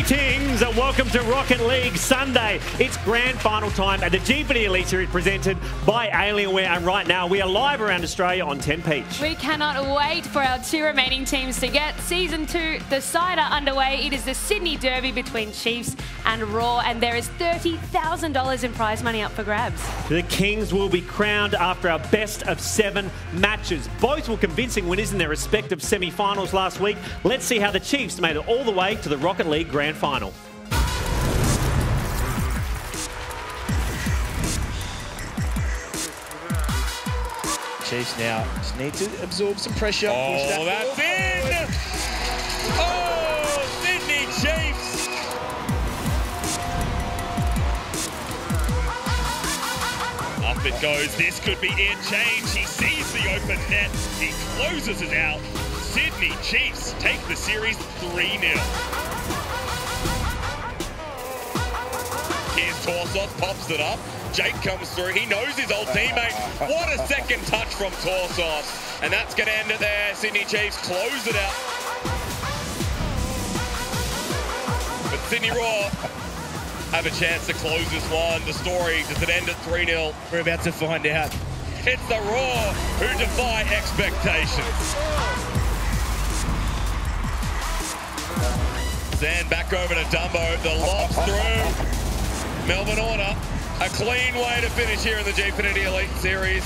Greetings and welcome to Rocket League Sunday. It's grand final time at the Gfinity Elite Series presented by Alienware, and right now we are live around Australia on 10 Peach. We cannot wait for our two remaining teams to get Season 2 decider underway. It is the Sydney Derby between Chiefs and Raw, and there is $30,000 in prize money up for grabs. The Kings will be crowned after our best of 7 matches. Both were convincing winners in their respective semi-finals last week. Let's see how the Chiefs made it all the way to the Rocket League Grand Final. Chiefs now just need to absorb some pressure. Oh, that's in! Oh, Sydney Chiefs! Up it goes. This could be it. Change. He sees the open net. He closes it out. Sydney Chiefs take the series 3-0. Here's Torsos, pops it up. Jake comes through. He knows his old teammate. What a second touch from Torsos. And that's going to end it there. Sydney Chiefs close it out. But Sydney Raw have a chance to close this one. The story, does it end at 3-0? We're about to find out. It's the Raw who defy expectations. Zan back over to Dumbo. The lob's through. Melbourne Order. A clean way to finish here in the Gfinity Elite Series.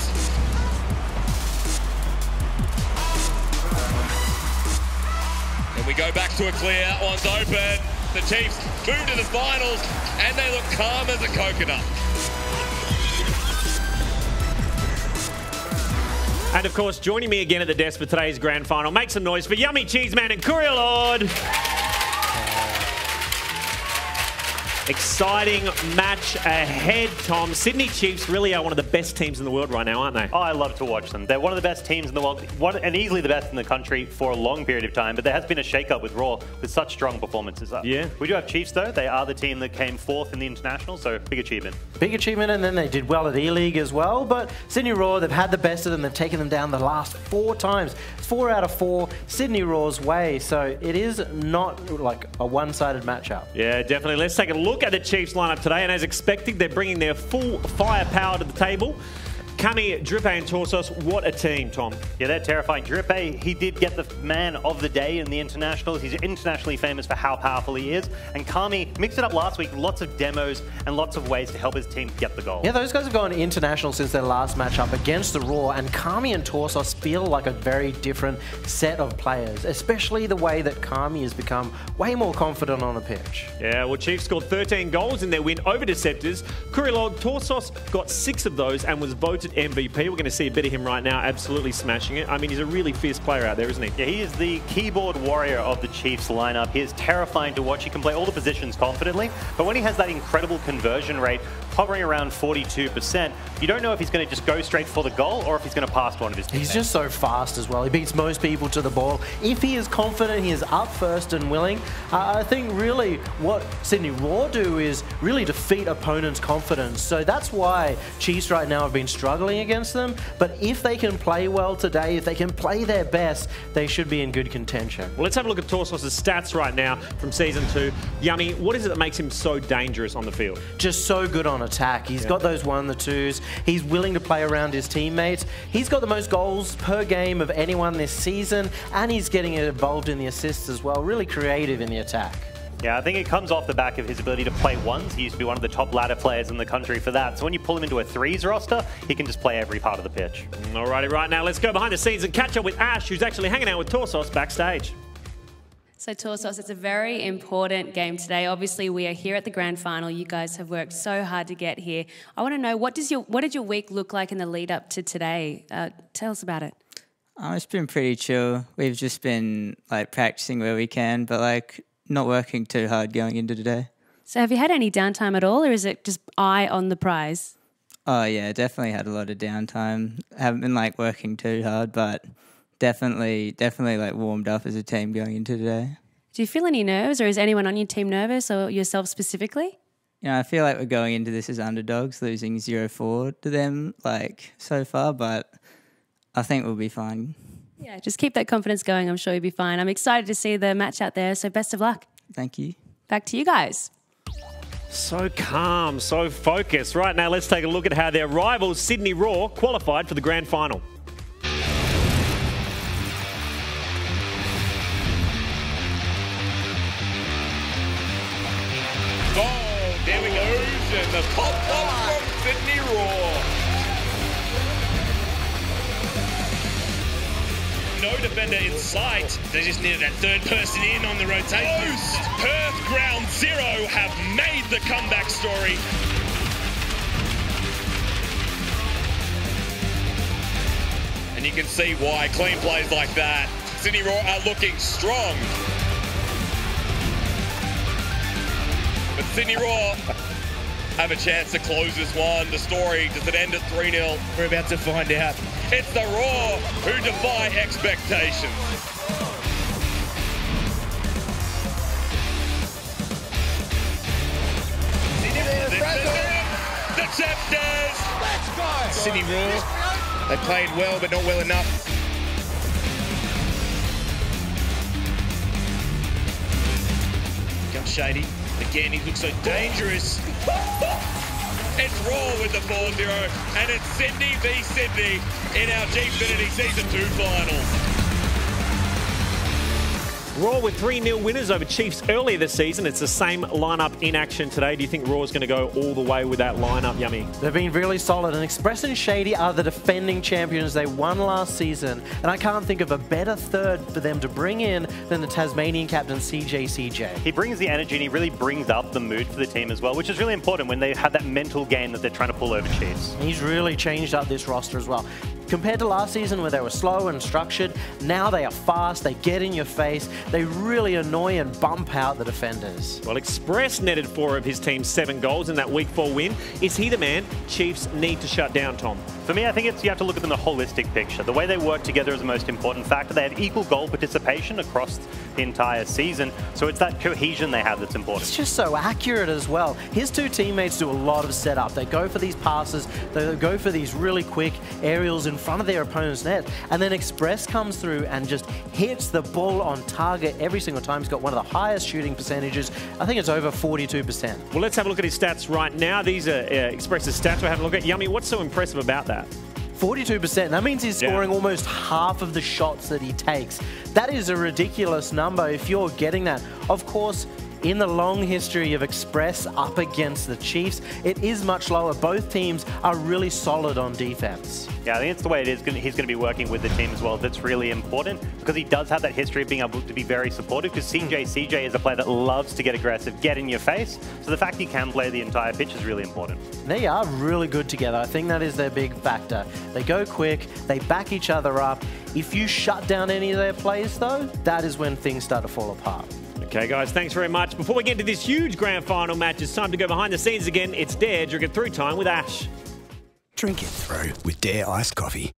And we go back to a clear. That one's open. The Chiefs move to the finals, and they look calm as a coconut. And of course, joining me again at the desk for today's grand final, make some noise for Yummy Cheeseman and Courier Lord. Exciting match ahead, Tom. Sydney Chiefs really are one of the best teams in the world right now, aren't they? Oh, I love to watch them. They're one of the best teams in the world, and easily the best in the country for a long period of time. But there has been a shake-up with Raw with such strong performances up. Yeah. We do have Chiefs, though. They are the team that came fourth in the international, so big achievement. Big achievement, and then they did well at E-League as well. But Sydney Raw, they've had the best of them. They've taken them down the last 4 times. 4 out of 4 Sydney Raw's way. So it is not like a one-sided matchup. Yeah, definitely. Let's take a look at the Chiefs lineup today, and as expected, they're bringing their full firepower to the table. Kami, Drippe and Torsos, what a team, Tom. Yeah, they're terrifying. Drippe, he did get the man of the day in the internationals. He's internationally famous for how powerful he is. And Kami mixed it up last week. Lots of demos and lots of ways to help his team get the goal. Yeah, those guys have gone international since their last matchup against the Raw, and Kami and Torsos feel like a very different set of players, especially the way that Kami has become way more confident on the pitch. Yeah, well, Chiefs scored 13 goals in their win over Deceptors. Kurilog Torsos got 6 of those and was voted MVP. We're going to see a bit of him right now, absolutely smashing it. I mean, he's a really fierce player out there, isn't he? Yeah, he is the keyboard warrior of the Chiefs lineup. He is terrifying to watch. He can play all the positions confidently, but when he has that incredible conversion rate, hovering around 42%, you don't know if he's going to just go straight for the goal or if he's going to pass to one of his teammates. He's just so fast as well. He beats most people to the ball. If he is confident, he is up first and willing. I think really what Sydney Raw do is really defeat opponents' confidence. So that's why Chiefs right now have been struggling against them. But if they can play well today, if they can play their best, they should be in good contention. Well, let's have a look at Torsos' stats right now from Season 2. Yummy, what is it that makes him so dangerous on the field? Just so good on attack. He's got those 1-2s. He's willing to play around his teammates. He's got the most goals per game of anyone this season, and he's getting involved in the assists as well. Really creative in the attack. Yeah, I think it comes off the back of his ability to play ones. He used to be one of the top ladder players in the country for that. So when you pull him into a threes roster, he can just play every part of the pitch. Alrighty, right now, let's go behind the scenes and catch up with Ash, who's actually hanging out with Torsos backstage. So Torsos, it's a very important game today. Obviously, we are here at the grand final. You guys have worked so hard to get here. I want to know, what did your week look like in the lead up to today? Tell us about it. It's been pretty chill. We've just been like practicing where we can, but like not working too hard going into today. So have you had any downtime at all, or is it just eye on the prize? Oh yeah, definitely had a lot of downtime. Haven't been like working too hard, but definitely like warmed up as a team going into today. Do you feel any nerves, or is anyone on your team nervous, or yourself specifically? You know, I feel like we're going into this as underdogs, losing 0-4 to them like so far, but I think we'll be fine. Yeah, just keep that confidence going. I'm sure you'll be fine. I'm excited to see the match out there, so best of luck. Thank you. Back to you guys. So calm, so focused. Right now, let's take a look at how their rivals, Sydney Raw, qualified for the grand final. Oh, there we go. And the pop-up from Sydney Raw. No defender in sight. They just needed that third person in on the rotation. Perth Ground Zero have made the comeback story. And you can see why. Clean plays like that. Sydney Raw are looking strong. But Sydney Raw have a chance to close this one. The story, does it end at 3-0? We're about to find out. It's the Raw who defy expectations. The Chapters! Let's go! Sydney Raw, they played well, but not well enough. Got Shady. Again, he looks so dangerous. It's Raw with the 4-0, and it's Sydney v Sydney in our Gfinity Season 2 finals. Raw with 3-0 winners over Chiefs earlier this season. It's the same lineup in action today. Do you think Raw is going to go all the way with that lineup, Yummy? They've been really solid, and Express and Shady are the defending champions. They won last season, and I can't think of a better third for them to bring in than the Tasmanian captain, CJ. He brings the energy and he really brings up the mood for the team as well, which is really important when they have that mental game that they're trying to pull over Chiefs. He's really changed up this roster as well. Compared to last season where they were slow and structured, now they are fast, they get in your face, they really annoy and bump out the defenders. Well, Express netted 4 of his team's 7 goals in that Week 4 win. Is he the man Chiefs need to shut down, Tom? For me, I think you have to look at them in the holistic picture. The way they work together is the most important factor. They have equal goal participation across the entire season, so it's that cohesion they have that's important. It's just so accurate as well. His 2 teammates do a lot of setup. They go for these passes, they go for these really quick aerials in front of their opponent's net, and then Express comes through and just hits the ball on target every single time. He's got one of the highest shooting percentages. I think it's over 42%. Well, let's have a look at his stats right now. These are Express's stats. We're having a look at. Yummy, what's so impressive about that? 42%. That means he's scoring almost half of the shots that he takes. That is a ridiculous number if you're getting that. Of course, in the long history of Express up against the Chiefs, it is much lower. Both teams are really solid on defense. Yeah, I think it's the way it is. He's going to be working with the team as well. That's really important because he does have that history of being able to be very supportive, because CJ is a player that loves to get aggressive, get in your face. So the fact he can play the entire pitch is really important. They are really good together. I think that is their big factor. They go quick, they back each other up. If you shut down any of their plays, though, that is when things start to fall apart. Okay, guys, thanks very much. Before we get into this huge grand final match, it's time to go behind the scenes again. It's Dare Drink It Through time with Ash. Drink it through with Dare Iced Coffee.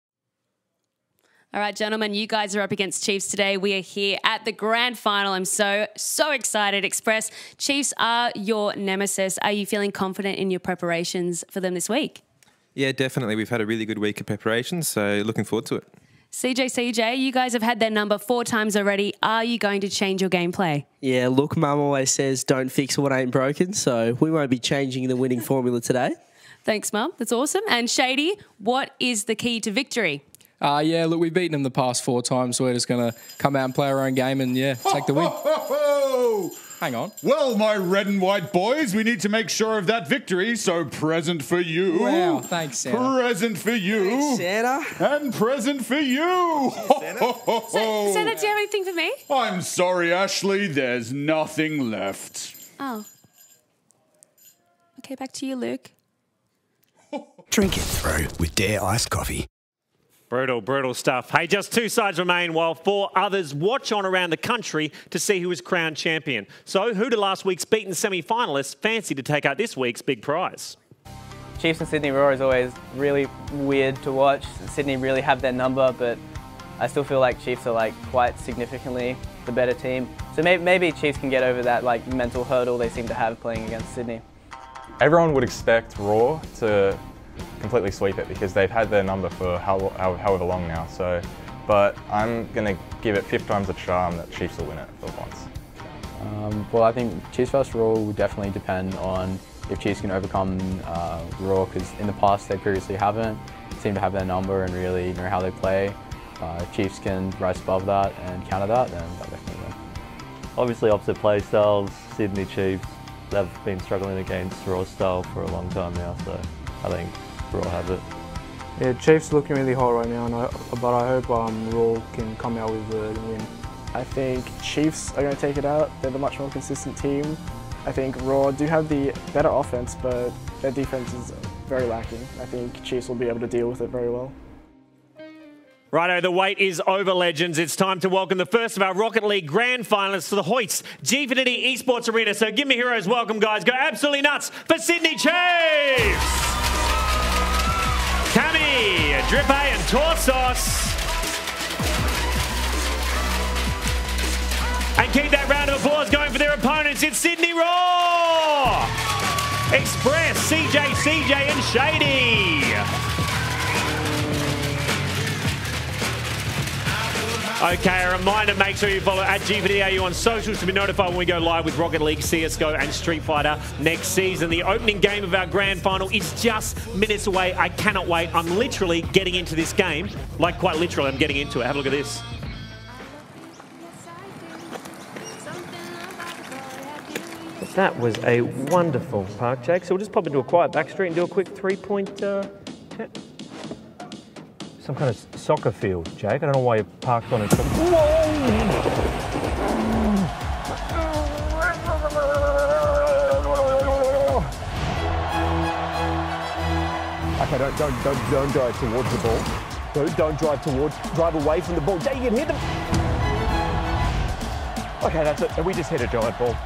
All right, gentlemen, you guys are up against Chiefs today. We are here at the grand final. I'm so excited. Express, Chiefs are your nemesis. Are you feeling confident in your preparations for them this week? Yeah, definitely. We've had a really good week of preparations, so looking forward to it. CJ, you guys have had their number 4 times already. Are you going to change your gameplay? Yeah, look, Mum always says don't fix what ain't broken, so we won't be changing the winning formula today. Thanks, Mum. That's awesome. And Shady, what is the key to victory? Yeah, look, we've beaten them the past 4 times, so we're just going to come out and play our own game and, yeah, take the win. Hang on. Well, my red and white boys, we need to make sure of that victory, so present for you. Wow, thanks, Santa. Present for you. Thanks, Santa. And present for you. Santa, do you have anything for me? I'm sorry, Ashley, there's nothing left. Oh. Okay, back to you, Luke. Drink it through with Dare Iced Coffee. Brutal stuff. Hey, just 2 sides remain while 4 others watch on around the country to see who is crowned champion. So who do last week's beaten semi-finalists fancy to take out this week's big prize? Chiefs and Sydney Raw is always really weird to watch. Sydney really have their number, but I still feel like Chiefs are quite significantly the better team. So maybe Chiefs can get over that mental hurdle they seem to have playing against Sydney. Everyone would expect Raw to completely sweep it because they've had their number for however long now. But I'm going to give it 5 times the charm that Chiefs will win it for once. Well, I think Chiefs vs Raw will definitely depend on if Chiefs can overcome Raw, because in the past they previously haven't. Seem to have their number and really know how they play. If Chiefs can rise above that and counter that, then they'll definitely win. Obviously opposite play styles, Sydney Chiefs, they've been struggling against Raw style for a long time now, so I think Raw have it. Yeah, Chiefs looking really hot right now, but I hope Raw can come out with the win. I think Chiefs are going to take it out. They're the much more consistent team. I think Raw do have the better offense, but their defense is very lacking. I think Chiefs will be able to deal with it very well. Righto, the wait is over, legends. It's time to welcome the first of our Rocket League grand finalists to the Hoyts Gfinity Esports Arena. So give me heroes welcome, guys. Go absolutely nuts for Sydney Chiefs! Cami, Drippe and Torsos. And keep that round of applause going for their opponents. It's Sydney Raw! Express, CJ and Shady. Okay, a reminder, make sure you follow at Gfinity on socials to be notified when we go live with Rocket League, CSGO and Street Fighter next season. The opening game of our grand final is just minutes away. I cannot wait. I'm literally getting into this game. Like, quite literally, I'm getting into it. Have a look at this. That was a wonderful park, Jake. So we'll just pop into a quiet back street and do a quick three-point some kind of soccer field, Jake. I don't know why you parked on it. Okay, don't drive towards the ball. Don't drive away from the ball. Jake, you can hit them. Okay, that's it. We just hit a giant ball.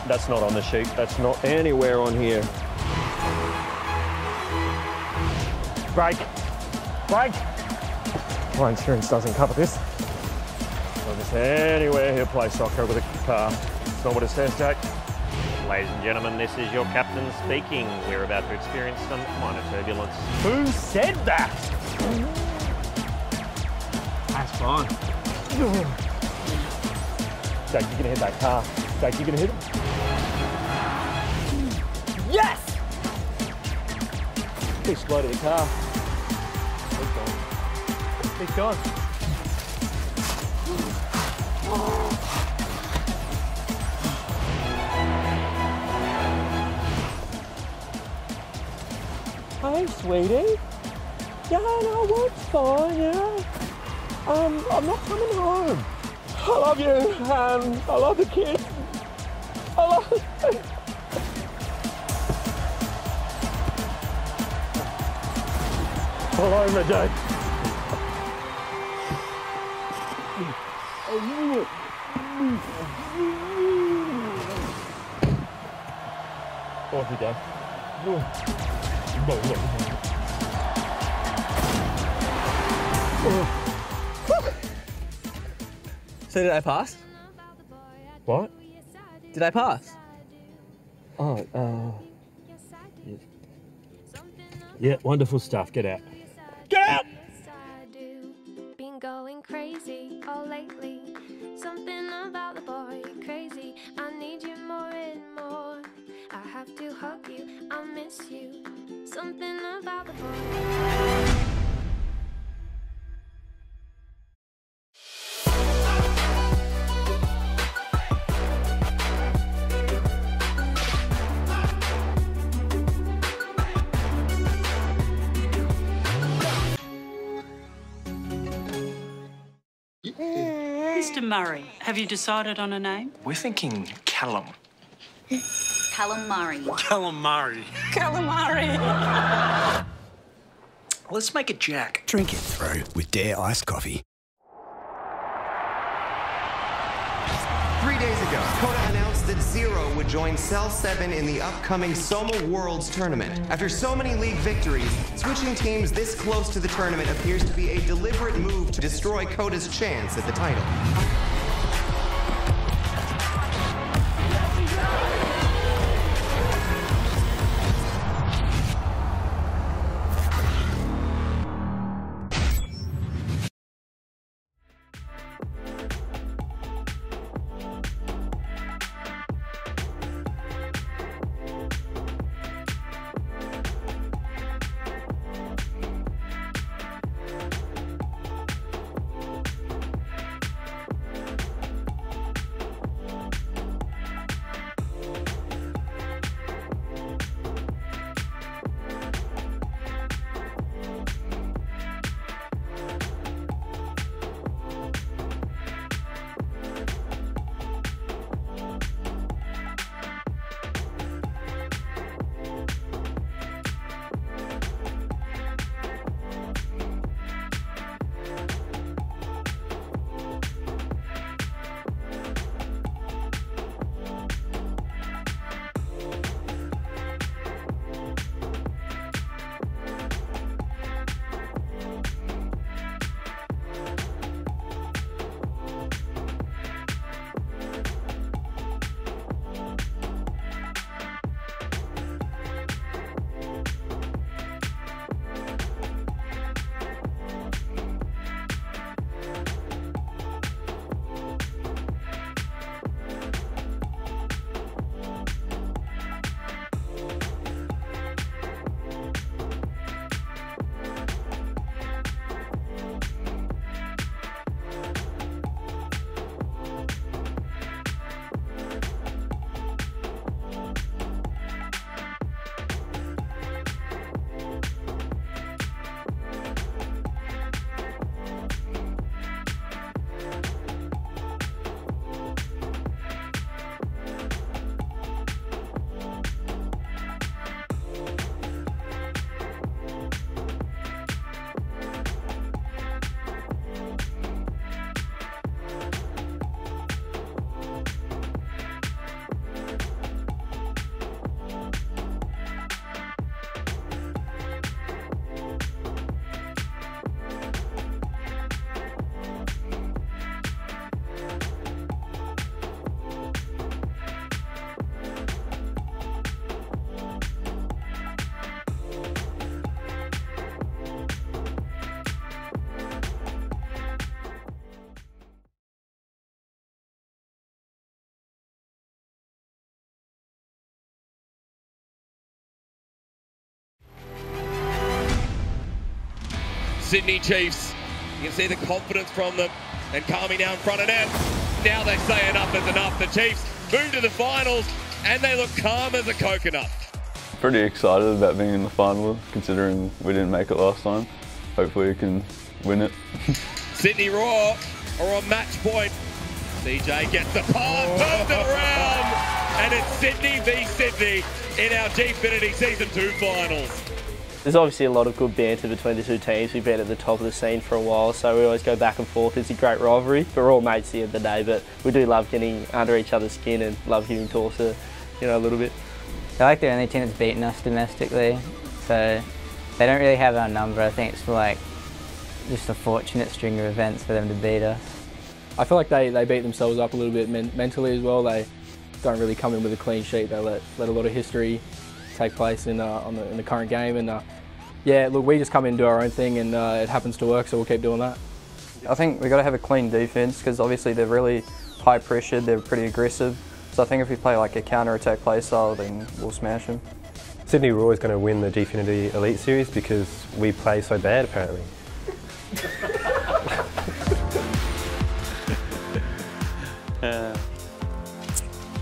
That's not on the sheet. That's not anywhere on here. Break. My insurance doesn't cover this. Not just anywhere he'll play soccer with a car. It's not what it says, Jack. Ladies and gentlemen, this is your captain speaking. We're about to experience some minor turbulence. Who said that? That's fine. Jake, you're gonna hit that car. Jake, you're gonna hit it. Yes! He exploded the car. He's gone. Hi, sweetie. Yeah, no, it's fine, yeah. I'm not coming home. I love you, and I love the kids. I love it. All over, Jake. Off you go. So did I pass? What? Did I pass? Oh, yeah, wonderful stuff. Get out. Get out! Been going crazy all lately. Something about the boy crazy. I need you more and more. I have to hug you. I miss you. Something about the boy. Mr. Murray, have you decided on a name? We're thinking Callum. Callum Murray. Callum Murray. Callum Murray. Let's make it Jack. Drink it through with Dare Iced Coffee. 3 days ago, Coda announced that Zero would join Cell 7 in the upcoming Soma Worlds tournament. After so many league victories, switching teams this close to the tournament appears to be a deliberate move to destroy Coda's chance at the title. Sydney Chiefs. You can see the confidence from them and calming down front of net. Now they say enough is enough. The Chiefs move to the finals and they look calm as a coconut. Pretty excited about being in the final, considering we didn't make it last time. Hopefully we can win it. Sydney Raw are on match point. CJ gets the pass, turns it around, and it's Sydney v Sydney in our Gfinity Season 2 finals. There's obviously a lot of good banter between the two teams. We've been at the top of the scene for a while, so we always go back and forth. It's a great rivalry, but we're all mates at the end of the day. But we do love getting under each other's skin and love giving Torsa, a little bit. They're like the only team that's beaten us domestically, so they don't really have our number. I think it's like just a fortunate string of events for them to beat us. I feel like they beat themselves up a little bit mentally as well. They don't really come in with a clean sheet. They let a lot of history take place in the current game, and yeah, look, we just come in and do our own thing, and it happens to work, so we'll keep doing that. I think we've got to have a clean defence because obviously they're really high pressured, they're pretty aggressive. So I think if we play like a counter-attack play style, then we'll smash them. Sydney Raw is going to win the Gfinity Elite Series because we play so bad, apparently.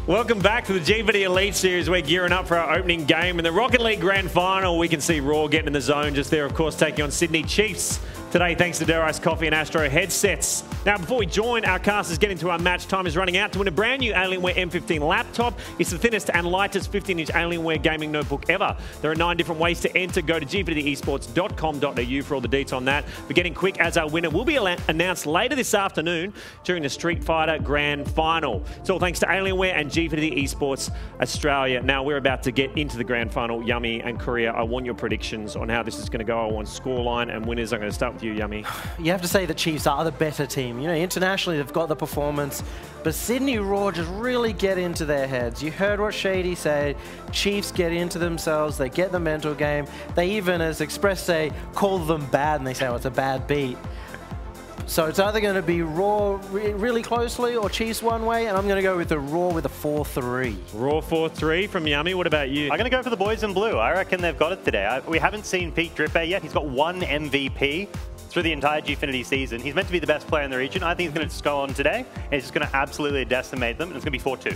Welcome back to the Gfinity Elite Series. We're gearing up for our opening game. In the Rocket League Grand Final, we can see Raw getting in the zone just there, of course, taking on Sydney Chiefs. Today, thanks to Dare Ice Coffee and Astro headsets. Now, before we join our casters, get into our match. Time is running out to win a brand new Alienware M15 laptop. It's the thinnest and lightest 15-inch Alienware gaming notebook ever. There are 9 different ways to enter. Go to gfinityesports.com.au for all the deets on that. But getting quick, as our winner will be announced later this afternoon during the Street Fighter Grand Final. It's all thanks to Alienware and Gfinity Esports Australia. Now, we're about to get into the Grand Final. Yummy and Korea, I want your predictions on how this is going to go. I want scoreline and winners. I'm going to start with you, Yummy. You have to say the Chiefs are the better team. Internationally, they've got the performance, but Sydney Raw just really get into their heads. You heard what Shady said. Chiefs get into themselves. They get the mental game. They even, as Express say, call them bad, and they say, oh, it's a bad beat. So it's either going to be Raw really closely or Chiefs one way, and I'm going to go with the Raw with a 4-3. Raw 4-3 from Yummy. What about you? I'm going to go for the boys in blue. I reckon they've got it today. We haven't seen Pete Drippe yet. He's got 1 MVP through the entire Gfinity season. He's meant to be the best player in the region. I think he's going to just go on today, and he's just going to absolutely decimate them, and it's going to be 4-2.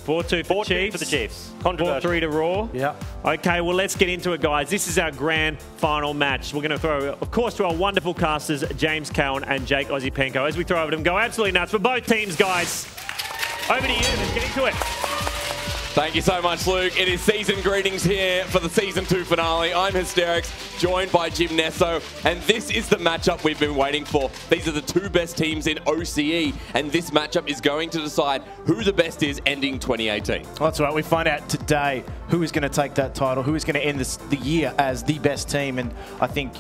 4-2 for Chiefs. For the Chiefs. 4-3 to Raw. Yeah. Okay, well, let's get into it, guys. This is our grand final match. We're going to throw, of course, to our wonderful casters, James Cowan and Jake Aussie Penko. As we throw over to them, go absolutely nuts for both teams, guys. Over to you. Let's get into it. Thank you so much, Luke. It is season greetings here for the Season 2 finale. I'm Hysterics, joined by Jim Nesso, and this is the matchup we've been waiting for. These are the 2 best teams in OCE, and this matchup is going to decide who the best is ending 2018. Well, that's right. We find out today who is going to take that title, who is going to end the year as the best team, and I think,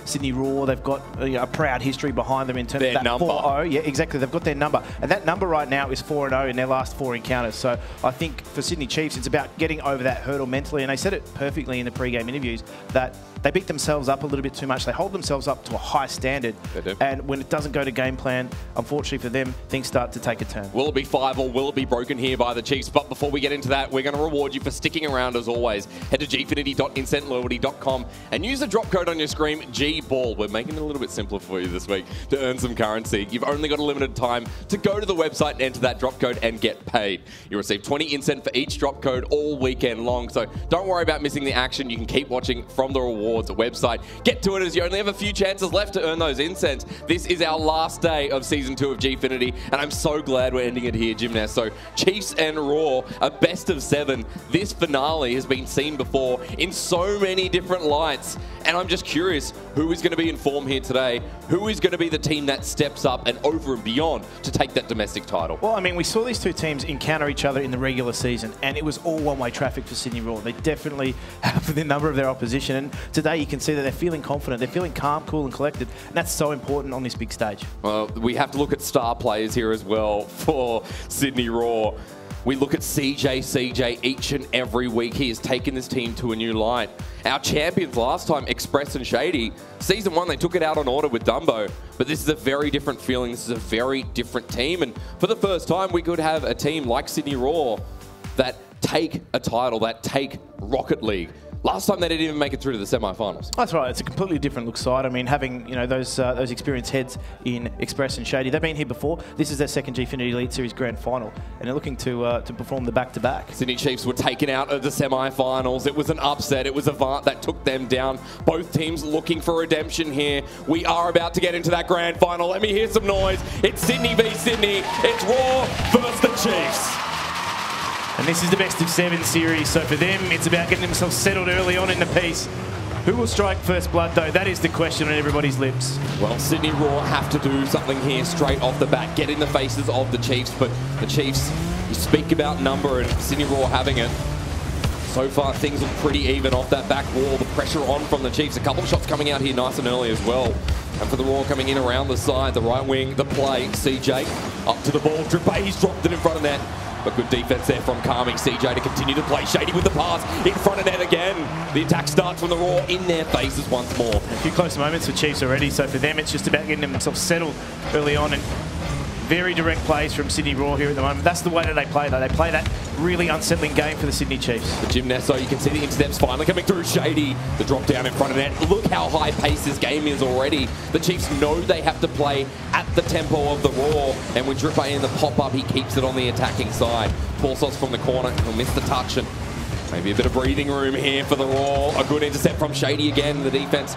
Sydney Raw, they've got a proud history behind them in terms of that number. 4-0. Yeah, exactly. They've got their number, and that number right now is 4-0 in their last 4 encounters. So I think for Sydney Chiefs, it's about getting over that hurdle mentally, and they said it perfectly in the pre-game interviews that they beat themselves up a little bit too much. They hold themselves up to a high standard, and when it doesn't go to game plan, unfortunately for them, things start to take a turn. Will it be 5 or will it be broken here by the Chiefs? But before we get into that, we're going to reward you for sticking around as always. Head to gfinity.incentloyalty.com and use the drop code on your screen, GBALL. We're making it a little bit simpler for you this week to earn some currency. You've only got a limited time to go to the website and enter that drop code and get paid. You'll receive 20 incent for each drop code all weekend long, so don't worry about missing the action. You can keep watching from the rewards website. Get to it as you only have a few chances left to earn those incents. This is our last day of Season 2 of Gfinity, and I'm so glad we're ending it here, Jim Ness. So Chiefs and Raw, a best of 7. This finale has been seen before in so many different lights, and I'm just curious who is going to be in form here today, who is going to be the team that steps up and over and beyond to take that domestic title. Well, I mean, we saw these 2 teams encounter each other in the regular season, and it was all one-way traffic for Sydney Raw. They definitely have the number of their opposition, and today you can see that they're feeling confident, they're feeling calm, cool and collected, and that's so important on this big stage. Well, we have to look at star players here as well for Sydney Raw. We look at CJ each and every week. He has taken this team to a new light. Our champions last time, Express and Shady, Season 1, they took it out on order with Dumbo. But this is a very different feeling. This is a very different team. And for the first time, we could have a team like Sydney Raw that take a title, that take Rocket League. Last time they didn't even make it through to the semi-finals. That's right. It's a completely different look side. I mean, having those experienced heads in Express and Shady, they've been here before. This is their second Gfinity Elite Series Grand Final, and they're looking to perform the back-to-back. Sydney Chiefs were taken out of the semi-finals. It was an upset. It was Avant that took them down. Both teams looking for redemption here. We are about to get into that Grand Final. Let me hear some noise. It's Sydney v Sydney. It's Raw versus the Chiefs. And this is the best of 7 series, so for them, it's about getting themselves settled early on in the piece. Who will strike first blood, though? That is the question on everybody's lips. Well, Sydney Raw have to do something here straight off the bat, get in the faces of the Chiefs, but the Chiefs, you speak about number and Sydney Raw having it. So far, things look pretty even off that back wall. The pressure on from the Chiefs. A couple of shots coming out here nice and early as well. And for the Raw coming in around the side, the right wing, the play, CJ up to the ball. Drippe, he's dropped it in front of net. But good defense there from Calming CJ to continue to play. Shady with the pass in front of net again. The attack starts from the Raw in their faces once more. A few close moments for Chiefs already, so for them it's just about getting themselves settled early on, and very direct plays from Sydney Raw here at the moment. That's the way that they play, though. They play that really unsettling game for the Sydney Chiefs. The Jim Nesso, you can see the intercepts finally coming through. Shady, the drop down in front of net. Look how high paced this game is already. The Chiefs know they have to play at the tempo of the Raw, and with Drippe in the pop-up, he keeps it on the attacking side. Porsos from the corner, he'll miss the touch, and maybe a bit of breathing room here for the Raw. A good intercept from Shady again. The defense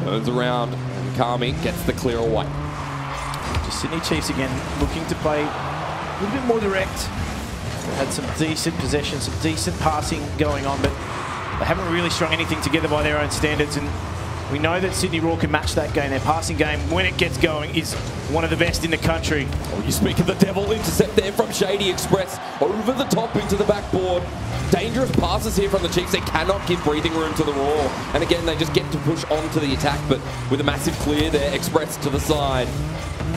turns around, and Kami gets the clear away. Just Sydney Chiefs again looking to play a little bit more direct. They had some decent possession, some decent passing going on, but they haven't really strung anything together by their own standards, and we know that Sydney Raw can match that game. Their passing game, when it gets going, is one of the best in the country. Oh, you speak of the devil intercept there from Shady Express. Over the top into the backboard. Dangerous passes here from the Chiefs. They cannot give breathing room to the Raw. And again, they just get to push on to the attack, but with a massive clear there, Express to the side.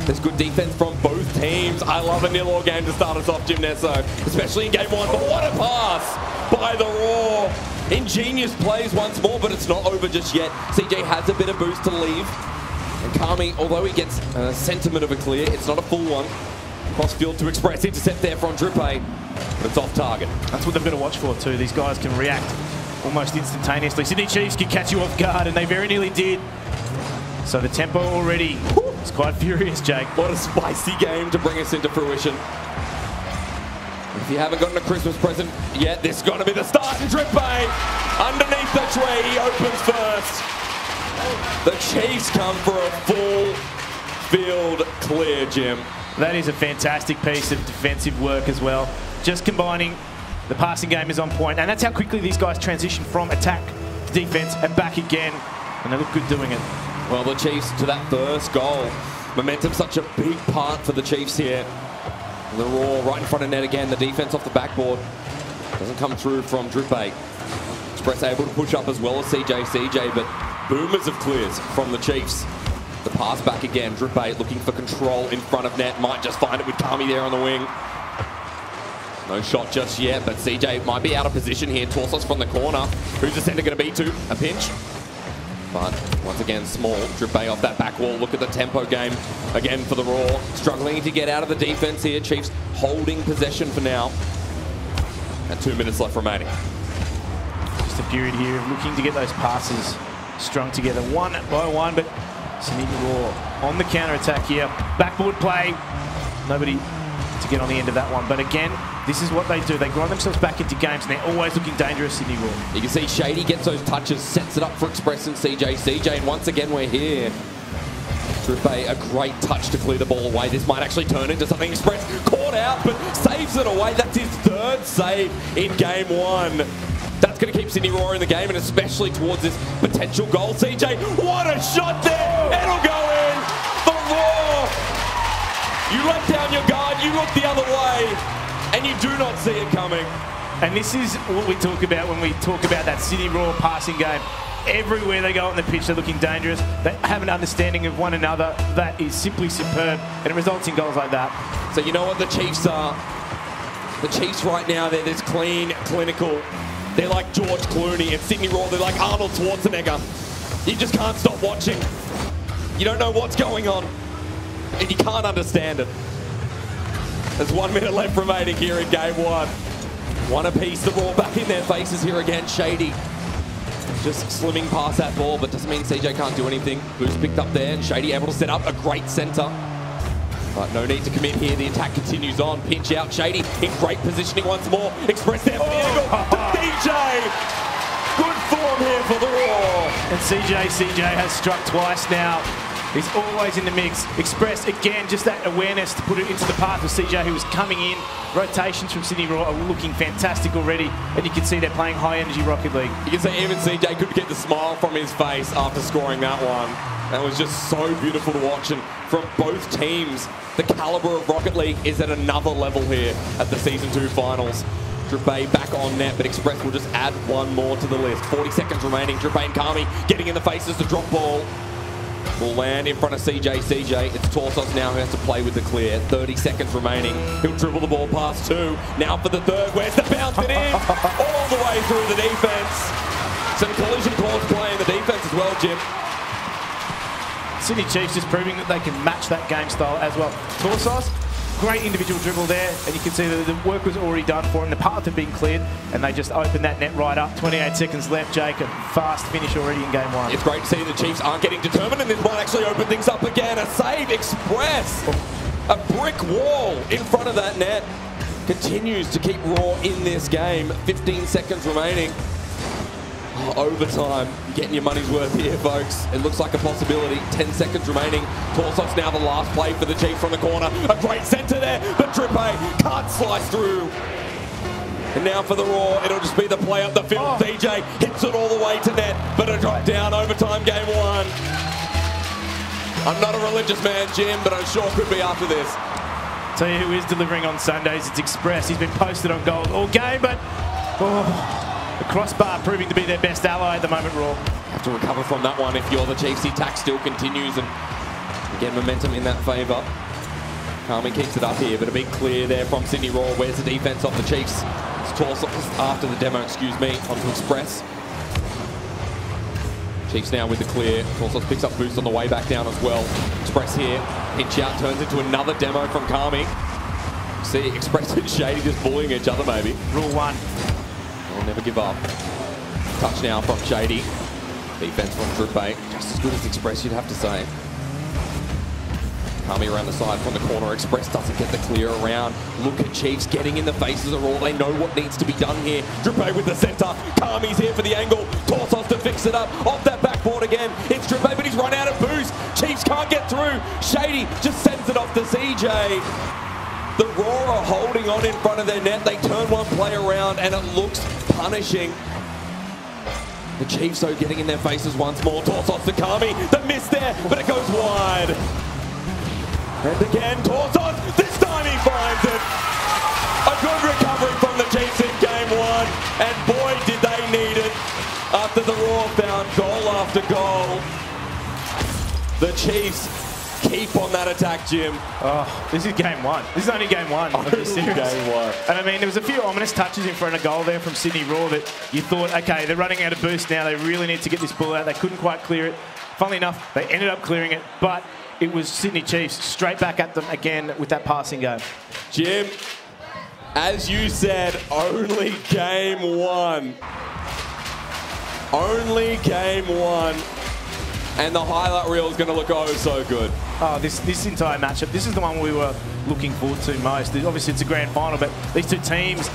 There's good defense from both teams. I love a nil-all game to start us off, Jim Nesso, especially in game 1. But what a pass by the Raw. Ingenious plays once more, but it's not over just yet. CJ has a bit of boost to leave. And Kami, although he gets a sentiment of a clear, it's not a full one. Cross field to Express, intercept there from Drippe, but it's off target. That's what they've got to watch for too. These guys can react almost instantaneously. Sydney Chiefs can catch you off guard, and they very nearly did. So the tempo already is quite furious, Jake. What a spicy game to bring us into fruition. If you haven't gotten a Christmas present yet, this is going to be the start. And Drippe underneath the tree, he opens first. The Chiefs come for a full field clear, Jim. That is a fantastic piece of defensive work as well. Just combining, the passing game is on point, and that's how quickly these guys transition from attack to defense and back again, and they look good doing it. Well, the Chiefs to that first goal. Momentum such a big part for the Chiefs here. The Raw right in front of net again. The defense off the backboard doesn't come through from Drippe. Express able to push up as well as CJ, but boomers of clears from the Chiefs. The pass back again. Drippe looking for control in front of net. Might just find it with Kami there on the wing. No shot just yet, but CJ might be out of position here. Torsos from the corner. Who's the center going to be to? A pinch? But once again, small. Drippe off that back wall. Look at the tempo game again for the Raw. Struggling to get out of the defense here. Chiefs holding possession for now. And 2 minutes left remaining. Just a period here of looking to get those passes strung together one by one, but Sydney Raw on the counter-attack here. Backboard play. Nobody to get on the end of that one. But again, this is what they do. They grind themselves back into games, and they're always looking dangerous, Sydney Raw. You can see Shady gets those touches, sets it up for Express and CJ, and once again we're here. Drippe, a great touch to clear the ball away. This might actually turn into something. Express caught out, but saves it away. That's his 3rd save in game 1. That's going to keep Sydney Raw in the game, and especially towards this potential goal. CJ, what a shot there! It'll go in! The Raw! You let down your guard, you look the other way, and you do not see it coming. And this is what we talk about when we talk about that Sydney Raw passing game. Everywhere they go on the pitch, they're looking dangerous. They have an understanding of one another that is simply superb, and it results in goals like that. So you know what the Chiefs are? The Chiefs right now, they're this clean, clinical. They're like George Clooney, and Sydney Raw, they're like Arnold Schwarzenegger. You just can't stop watching. You don't know what's going on, and you can't understand it. There's 1 minute left remaining here in game 1. One apiece, the Raw back in their faces here again. Shady just slimming past that ball, but doesn't mean CJ can't do anything. Boost picked up there, and Shady able to set up a great center. But no need to commit here. The attack continues on. Pinch out. Shady in great positioning once more. Express there for the angle. To CJ. Good form here for the Raw. And CJ has struck twice now. He's always in the mix. Express, again, just that awareness to put it into the path of CJ, who was coming in. Rotations from Sydney Raw are looking fantastic already. And you can see they're playing high-energy Rocket League. You can see even CJ could get the smile from his face after scoring that one. That was just so beautiful to watch. And from both teams, the caliber of Rocket League is at another level here at the Season 2 Finals. Drebay back on net, but Express will just add one more to the list. 40 seconds remaining. Drebay and Kami getting in the faces. The drop ball will land in front of CJ. It's Torsos now who has to play with the clear. 30 seconds remaining. He'll dribble the ball past two. Now for the third. Where's the bounce? It is all the way through the defense. Some collision calls play in the defense as well, Jim. Sydney Chiefs just proving that they can match that game style as well. Torsos, great individual dribble there, and you can see that the work was already done for him. The path had been cleared, and they just opened that net right up. 28 seconds left, Jake. A fast finish already in game one. It's great to see the Chiefs aren't getting determined, and this might actually open things up again. A save, Express. A brick wall in front of that net. Continues to keep Raw in this game. 15 seconds remaining. Overtime, getting your money's worth here, folks. It looks like a possibility. 10 seconds remaining. Torsos now the last play for the Chiefs from the corner. A great center there, but Drebay can't slice through. And now for the Raw, it'll just be the play up the field. DJ hits it all the way to net, but a drop down. Overtime, game one. I'm not a religious man, Jim, but I sure could be after this. Tell you who is delivering on Sundays, it's Express. He's been posted on goal all game, but the crossbar proving to be their best ally at the moment, Raw. Have to recover from that one if you're the Chiefs. The attack still continues, and again, momentum in that favour. Kami keeps it up here, but a big clear there from Sydney Raw. Where's the defence of the Chiefs? It's Torsos after the demo, onto Express. Chiefs now with the clear. Torsos picks up boost on the way back down as well. Express here, pinch out, turns into another demo from Kami. See, Express and Shady just bullying each other maybe. Rule one. They'll never give up. Touch now from Shady. Defense from Drebay. Just as good as Express, you'd have to say. Kami around the side from the corner. Express doesn't get the clear around. Look at Chiefs getting in the faces of Raw. They know what needs to be done here. Drebay with the center. Kami's here for the angle. Torsos to fix it up. Off that backboard again. It's Drebay, but he's run out of boost. Chiefs can't get through. Shady just sends it off to CJ. The Raw are holding on in front of their net. They turn one play around and it looks punishing. The Chiefs though getting in their faces once more. Torsos to Kami. The miss there, but it goes wide. And again, Torsos. This time he finds it. A good recovery from the Chiefs in game one. And boy, did they need it. After the Raw found goal after goal. The Chiefs keep on that attack, Jim. Oh, this is game one. This is only game one of the series. Game one. And I mean, there was a few ominous touches in front of goal there from Sydney Raw that you thought, okay, they're running out of boost now. They really need to get this ball out. They couldn't quite clear it. Funnily enough, they ended up clearing it, but it was Sydney Chiefs straight back at them again with that passing game. Jim, as you said, only game one. Only game one. And the highlight reel is going to look oh so good. Oh, this entire matchup, this is the one we were looking forward to most. Obviously, it's a grand final, but these two teams,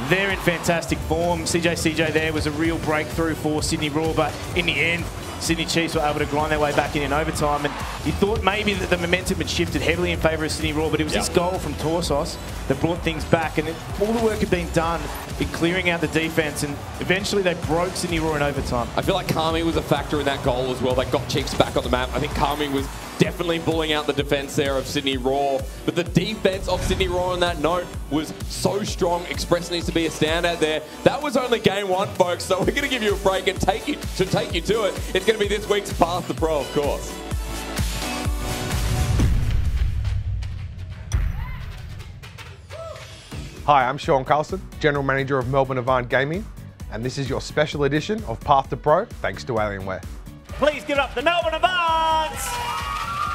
they're in fantastic form. CJ there was a real breakthrough for Sydney Raw, but in the end, Sydney Chiefs were able to grind their way back in overtime. And you thought maybe that the momentum had shifted heavily in favour of Sydney Raw, but it was this goal from Torsos that brought things back. And all the work had been done in clearing out the defence, and eventually they broke Sydney Raw in overtime. I feel like Kami was a factor in that goal as well. They got Chiefs back on the map. I think Kami was definitely bullying out the defence there of Sydney Raw. But the defence of Sydney Raw on that note was so strong. Express needs to be a standout there. That was only game one, folks, so we're going to give you a break and take you to it. It's going to be this week's Path to Pro, of course. Hi, I'm Sean Carlson, General Manager of Melbourne Avant Gaming, and this is your special edition of Path to Pro, thanks to Alienware. Please give up the Melbourne Avants!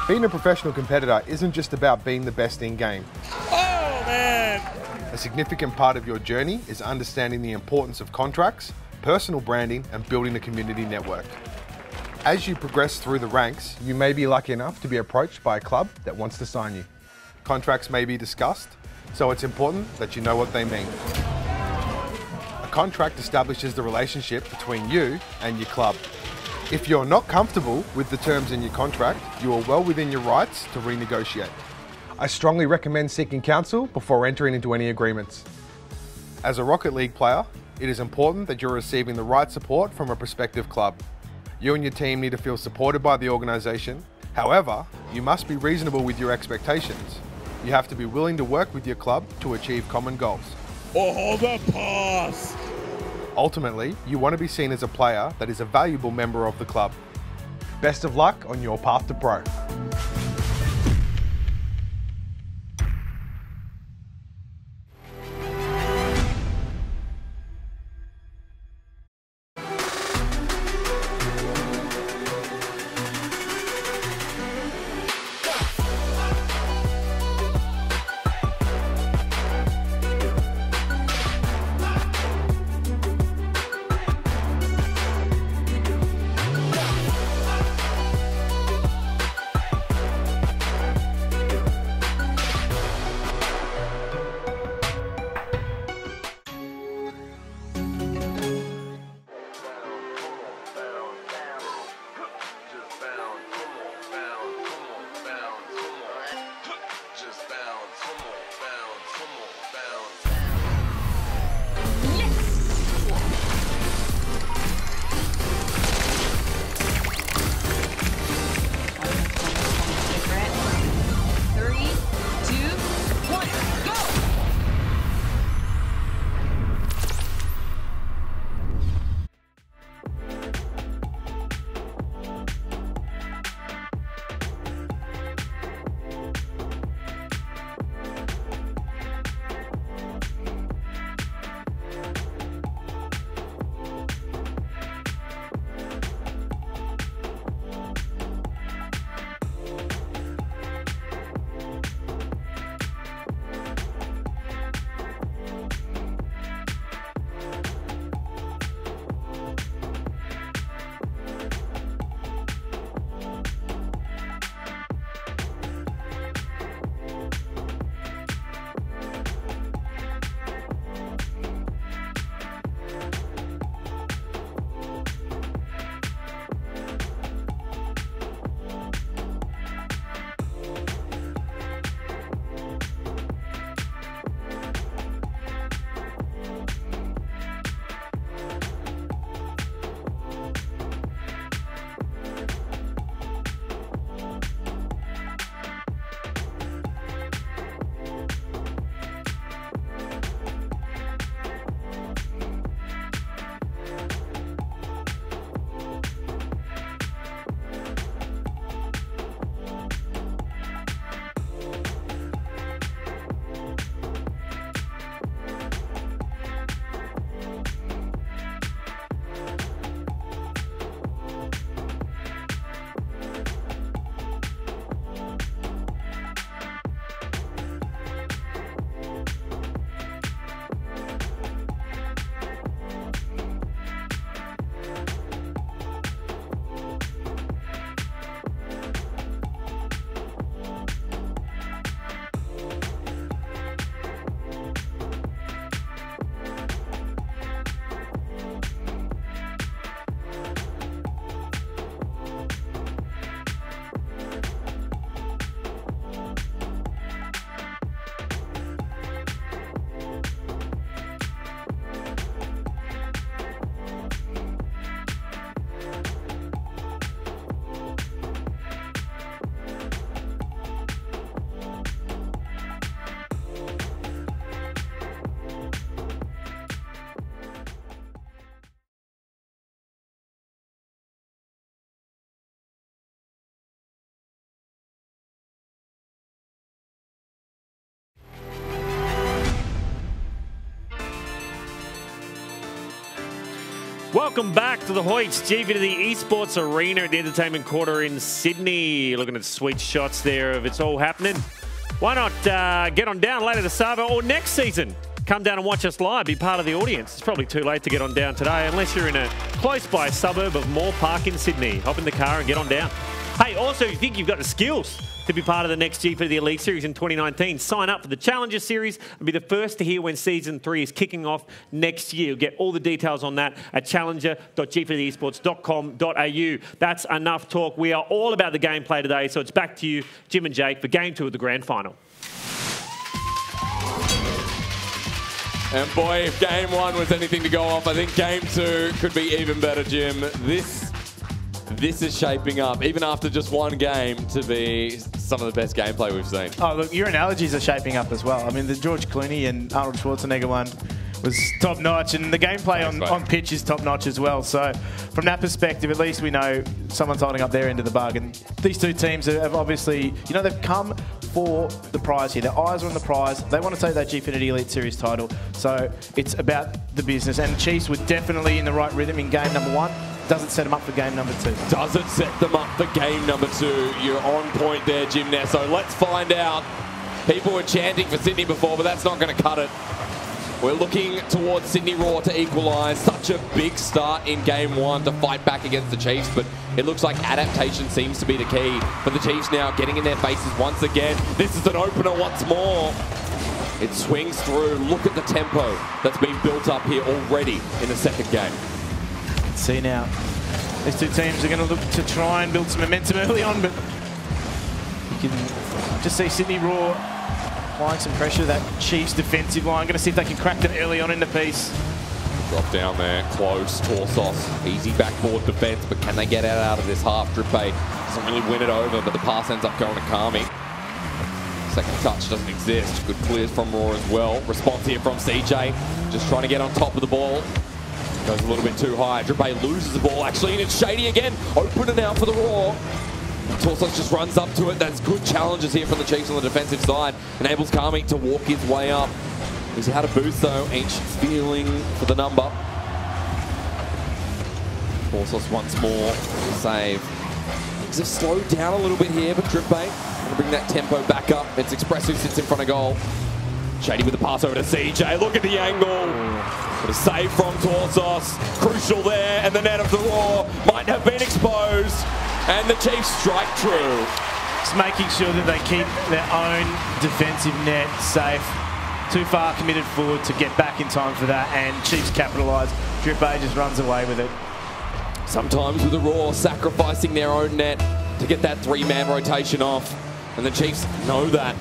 Being a professional competitor isn't just about being the best in-game. Oh, man! A significant part of your journey is understanding the importance of contracts, personal branding, and building a community network. As you progress through the ranks, you may be lucky enough to be approached by a club that wants to sign you. Contracts may be discussed, so it's important that you know what they mean. A contract establishes the relationship between you and your club. If you're not comfortable with the terms in your contract, you are well within your rights to renegotiate. I strongly recommend seeking counsel before entering into any agreements. As a Rocket League player, it is important that you're receiving the right support from a prospective club. You and your team need to feel supported by the organisation. However, you must be reasonable with your expectations. You have to be willing to work with your club to achieve common goals. Oh, the pass! Ultimately, you want to be seen as a player that is a valuable member of the club. Best of luck on your path to pro. Welcome back to the Hoyts, Gfinity Esports Arena at the Entertainment Quarter in Sydney. Looking at sweet shots there of it's all happening. Why not get on down later this summer or next season come down and watch us live, be part of the audience. It's probably too late to get on down today unless you're in a close-by suburb of Moore Park in Sydney. Hop in the car and get on down. Hey, also, if you think you've got the skills to be part of the next Gfinity Elite Series in 2019, sign up for the Challenger Series and be the first to hear when Season 3 is kicking off next year. You'll get all the details on that at challenger.gfinityesports.com.au. That's enough talk. We are all about the gameplay today, so it's back to you, Jim and Jake, for Game 2 of the Grand Final. And boy, if Game 1 was anything to go off, I think Game 2 could be even better, Jim. This is shaping up, even after just one game, to be some of the best gameplay we've seen. Oh, look, your analogies are shaping up as well. I mean, the George Clooney and Arnold Schwarzenegger one was top-notch, and the gameplay on pitch is top-notch as well. So from that perspective, at least we know someone's holding up their end of the bargain. These two teams have obviously, you know, they've come for the prize here. Their eyes are on the prize. They want to take that Gfinity Elite Series title. So it's about the business. And Chiefs were definitely in the right rhythm in game number 1. Does it set them up for game number 2? Does it set them up for game number 2? You're on point there, Jim Nesso. Let's find out. People were chanting for Sydney before, but that's not going to cut it. We're looking towards Sydney Raw to equalise. Such a big start in game 1 to fight back against the Chiefs, but it looks like adaptation seems to be the key for the Chiefs now, getting in their faces once again. This is an opener once more. It swings through. Look at the tempo that's been built up here already in the second game. See now, these two teams are going to look to try and build some momentum early on, but you can just see Sydney Raw applying some pressure to that Chiefs defensive line. Going to see if they can crack that early on in the piece. Drop down there, close, Torsos, easy backboard defense, but can they get out of this half? Drippay doesn't really win it over, but the pass ends up going to Kami. Second touch doesn't exist. Good clears from Raw as well. Response here from CJ, just trying to get on top of the ball. Goes a little bit too high. Drippay loses the ball actually, and it's Shady again. Open it out for the Raw. Torsos just runs up to it. That's good challenges here from the Chiefs on the defensive side. Enables Kami to walk his way up. He's out of boost though. Ancient feeling for the number. Torsos once more. Save. Things have slowed down a little bit here, but Drippay going to bring that tempo back up. It's Express who sits in front of goal. Shady with the pass over to CJ. Look at the angle. But a save from Torsos. Crucial there. And the net of the Raw might have been exposed. And the Chiefs strike true. Just making sure that they keep their own defensive net safe. Too far committed forward to get back in time for that. And Chiefs capitalise. Drippay just runs away with it. Sometimes with the Raw sacrificing their own net to get that 3-man rotation off. And the Chiefs know that.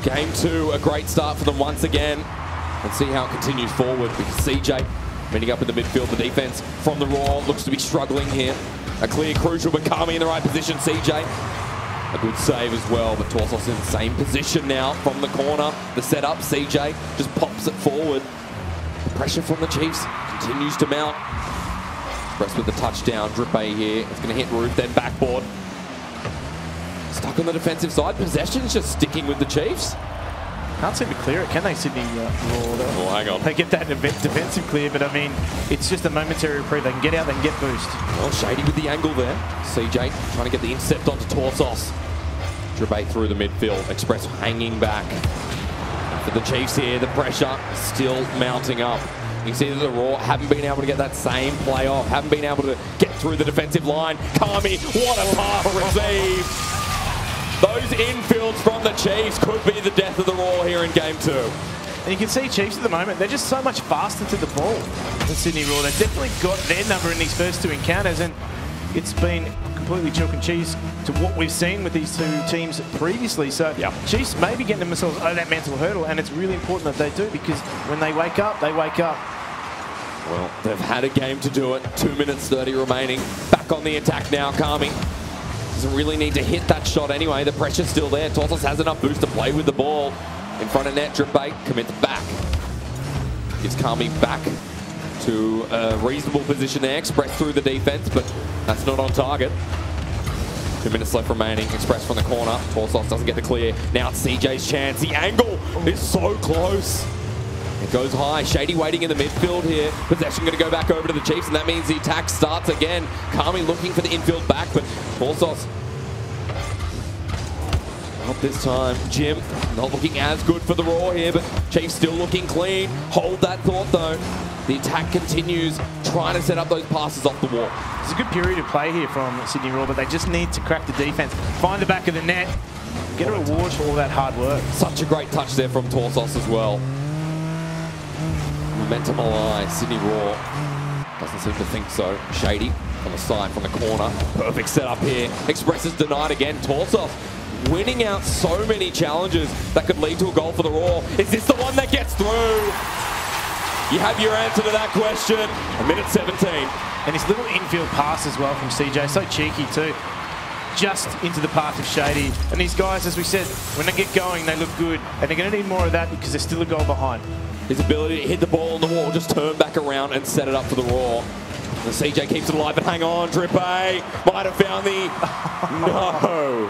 Game 2, a great start for them once again. Let's see how it continues forward because CJ meeting up in the midfield. The defense from the Raw looks to be struggling here. A clear crucial, but Kami in the right position. CJ, a good save as well, but Torsos in the same position now from the corner. The setup, CJ just pops it forward. The pressure from the Chiefs continues to mount. Express with the touchdown. Drippay here. It's going to hit roof, then backboard. Stuck on the defensive side. Possession's just sticking with the Chiefs. Can't seem to clear it, can they, Sydney Raw? Oh, hang on. They get that defensive clear, but I mean, it's just a momentary reprieve. They can get out, they can get boost. Well, Shady with the angle there. CJ trying to get the intercept onto Torsos. Drippay through the midfield. Express hanging back. For the Chiefs here, the pressure still mounting up. You can see that the Raw haven't been able to get that same play off, haven't been able to get through the defensive line. Kami, what a pass receive. Those infields from the Chiefs could be the death of the Raw here in Game 2. And you can see Chiefs at the moment, they're just so much faster to the ball than Sydney Raw. They've definitely got their number in these first 2 encounters, and it's been completely chalk and cheese to what we've seen with these two teams previously. So Chiefs may be getting themselves over that mental hurdle, and it's really important that they do, because when they wake up, they wake up. Well, they've had a game to do it. 2 minutes 30 remaining. Back on the attack now, Kami. Doesn't really need to hit that shot anyway. The pressure's still there. Torsos has enough boost to play with the ball. In front of net, Drippay commits back. Gives Kami back to a reasonable position there. Express through the defense, but that's not on target. 2 minutes left remaining. Express from the corner. Torsos doesn't get the clear. Now it's CJ's chance. The angle is so close. It goes high. Shady waiting in the midfield here. Possession going to go back over to the Chiefs, and that means the attack starts again. Kami looking for the infield back, but Torsos Not this time. Jim not looking as good for the Raw here, but Chiefs still looking clean. Hold that thought though. The attack continues, trying to set up those passes off the wall. It's a good period of play here from Sydney Raw, but they just need to crack the defense, find the back of the net, get a reward for all that hard work. Such a great touch there from Torsos as well. Momentum alive, Sydney Raw doesn't seem to think so. Shady on the side from the corner. Perfect setup here. Express is denied again. Torsos winning out so many challenges that could lead to a goal for the Raw. Is this the one that gets through? You have your answer to that question. A minute 17. And his little infield pass as well from CJ, so cheeky too. Just into the path of Shady. And these guys, as we said, when they get going, they look good. And they're going to need more of that because they're still a goal behind. His ability to hit the ball on the wall, just turn back around and set it up for the Raw. The CJ keeps it alive, but hang on, Drip A might have found the... No.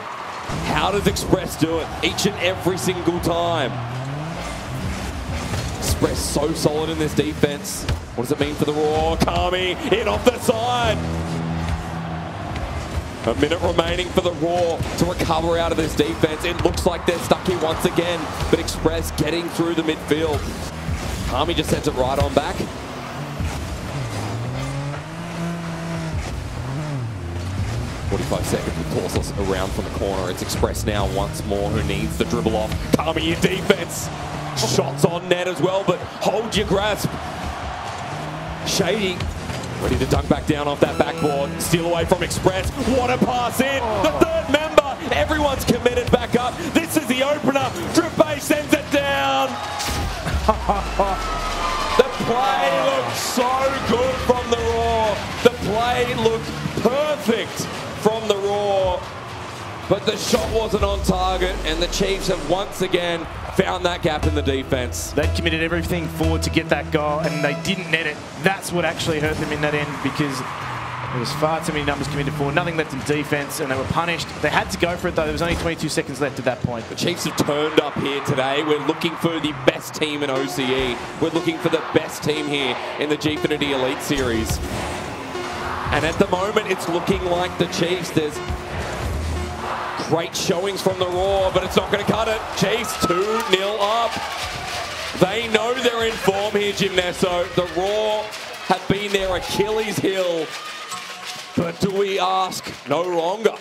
How does Express do it each and every single time? Express so solid in this defense. What does it mean for the Raw? Kami in off the side. A minute remaining for the Raw to recover out of this defense. It looks like they're stuck here once again, but Express getting through the midfield. Kami just sends it right on back. .45 seconds with Torsos around from the corner. It's Express now once more who needs the dribble off. Kami in defense. Shots on net as well, but hold your grasp. Shady ready to dunk back down off that backboard. Steal away from Express. What a pass in. The third member. Everyone's committed back up. This is the opener. Drip A sends it down. The play looked so good from the Raw. The play looked perfect from the Raw, but the shot wasn't on target, and the Chiefs have once again found that gap in the defense. They committed everything forward to get that goal, and they didn't net it. That's what actually hurt them in that end, because there was far too many numbers committed forward, nothing left in defense, and they were punished. They had to go for it, though. There was only 22 seconds left at that point. The Chiefs have turned up here today. We're looking for the best team in OCE. We're looking for the best team here in the Gfinity Elite Series. And at the moment, it's looking like the Chiefs. There's great showings from the Raw, but it's not going to cut it. Chiefs 2-0 up. They know they're in form here, Jim Nesso. The Raw have been their Achilles heel. But do we ask no longer?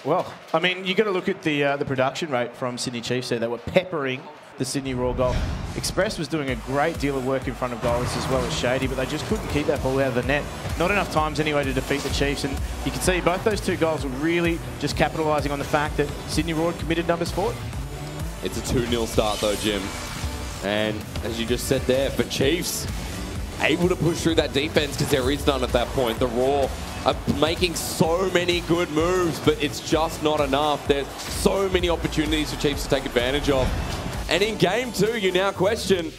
Well, I mean, you got to look at the production rate from Sydney Chiefs there. They were peppering the Sydney Raw goal. Express was doing a great deal of work in front of goals as well as Shady, but they just couldn't keep that ball out of the net. Not enough times anyway to defeat the Chiefs, and you can see both those two goals were really just capitalising on the fact that Sydney Raw committed numbers forward. It's a 2-0 start though, Jim. And as you just said there, for Chiefs, able to push through that defense because there is none at that point. The Raw are making so many good moves, but it's just not enough. There's so many opportunities for Chiefs to take advantage of. And in game two, you now question,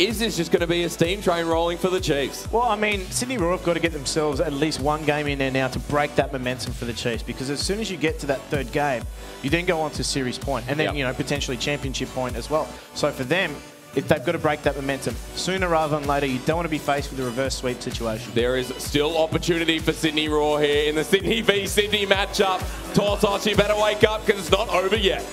is this just going to be a steam train rolling for the Chiefs? Well, I mean, Sydney Raw have got to get themselves at least one game in there now to break that momentum for the Chiefs, because as soon as you get to that third game, you then go on to series point and then, you know, potentially championship point as well. So for them, if they've got to break that momentum sooner rather than later, you don't want to be faced with a reverse sweep situation. There is still opportunity for Sydney Raw here in the Sydney v Sydney matchup. Torsos, you better wake up because it's not over yet.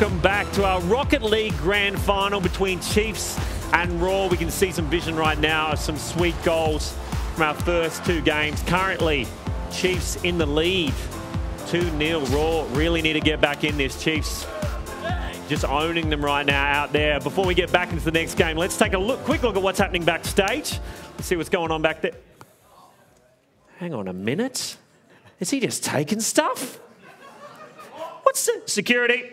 Welcome back to our Rocket League Grand Final between Chiefs and Raw. We can see some vision right now of some sweet goals from our first two games. Currently, Chiefs in the lead, 2-0. Raw really need to get back in this. Chiefs just owning them right now out there. Before we get back into the next game, let's take a quick look at what's happening backstage. Let's see what's going on back there. Hang on a minute. Is he just taking stuff? What's the security?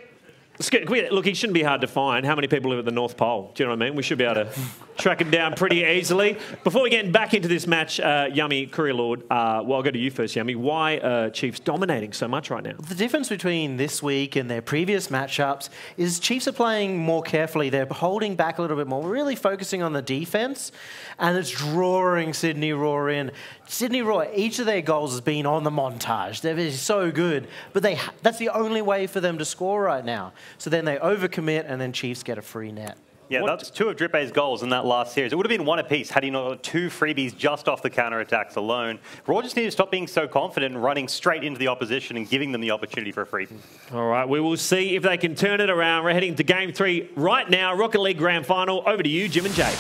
Look, he shouldn't be hard to find. How many people live at the North Pole? Do you know what I mean? We should be able to track him down pretty easily. Before we get back into this match, Yummy, Courier Lord, well, I'll go to you first, Yummy. Why are Chiefs dominating so much right now? The difference between this week and their previous matchups is Chiefs are playing more carefully. They're holding back a little bit more, really focusing on the defense, and it's drawing Sydney Raw in. Sydney Raw, each of their goals has been on the montage. They're so good, but that's the only way for them to score right now. So then they overcommit, and then Chiefs get a free net. Yeah, that's two of Drippay's goals in that last series. It would have been one apiece had he not got two freebies just off the counterattacks alone. Raw just need to stop being so confident and running straight into the opposition and giving them the opportunity for a free. All right, we will see if they can turn it around. We're heading to Game 3 right now, Rocket League Grand Final. Over to you, Jim and Jake.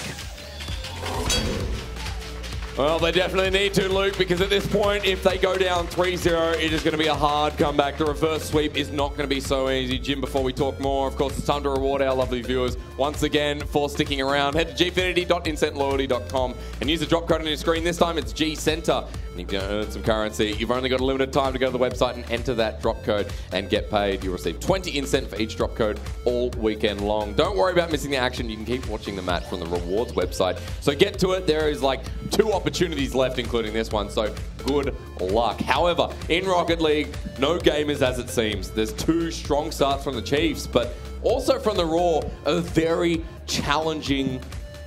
Well, they definitely need to, Luke, because at this point, if they go down 3-0, it is going to be a hard comeback. The reverse sweep is not going to be so easy. Jim, before we talk more, of course, it's time to reward our lovely viewers once again for sticking around. Head to gfinity.incentloyalty.com and use the drop code on your screen. This time, it's GCenter. And you can earn some currency. You've only got a limited time to go to the website and enter that drop code and get paid. You'll receive 20 incent for each drop code all weekend long. Don't worry about missing the action. You can keep watching the match from the rewards website. So get to it. There is like 2 opportunities left, including this one. So good luck. However, in Rocket League, no game is as it seems. There's 2 strong starts from the Chiefs, but also from the Raw, a very challenging,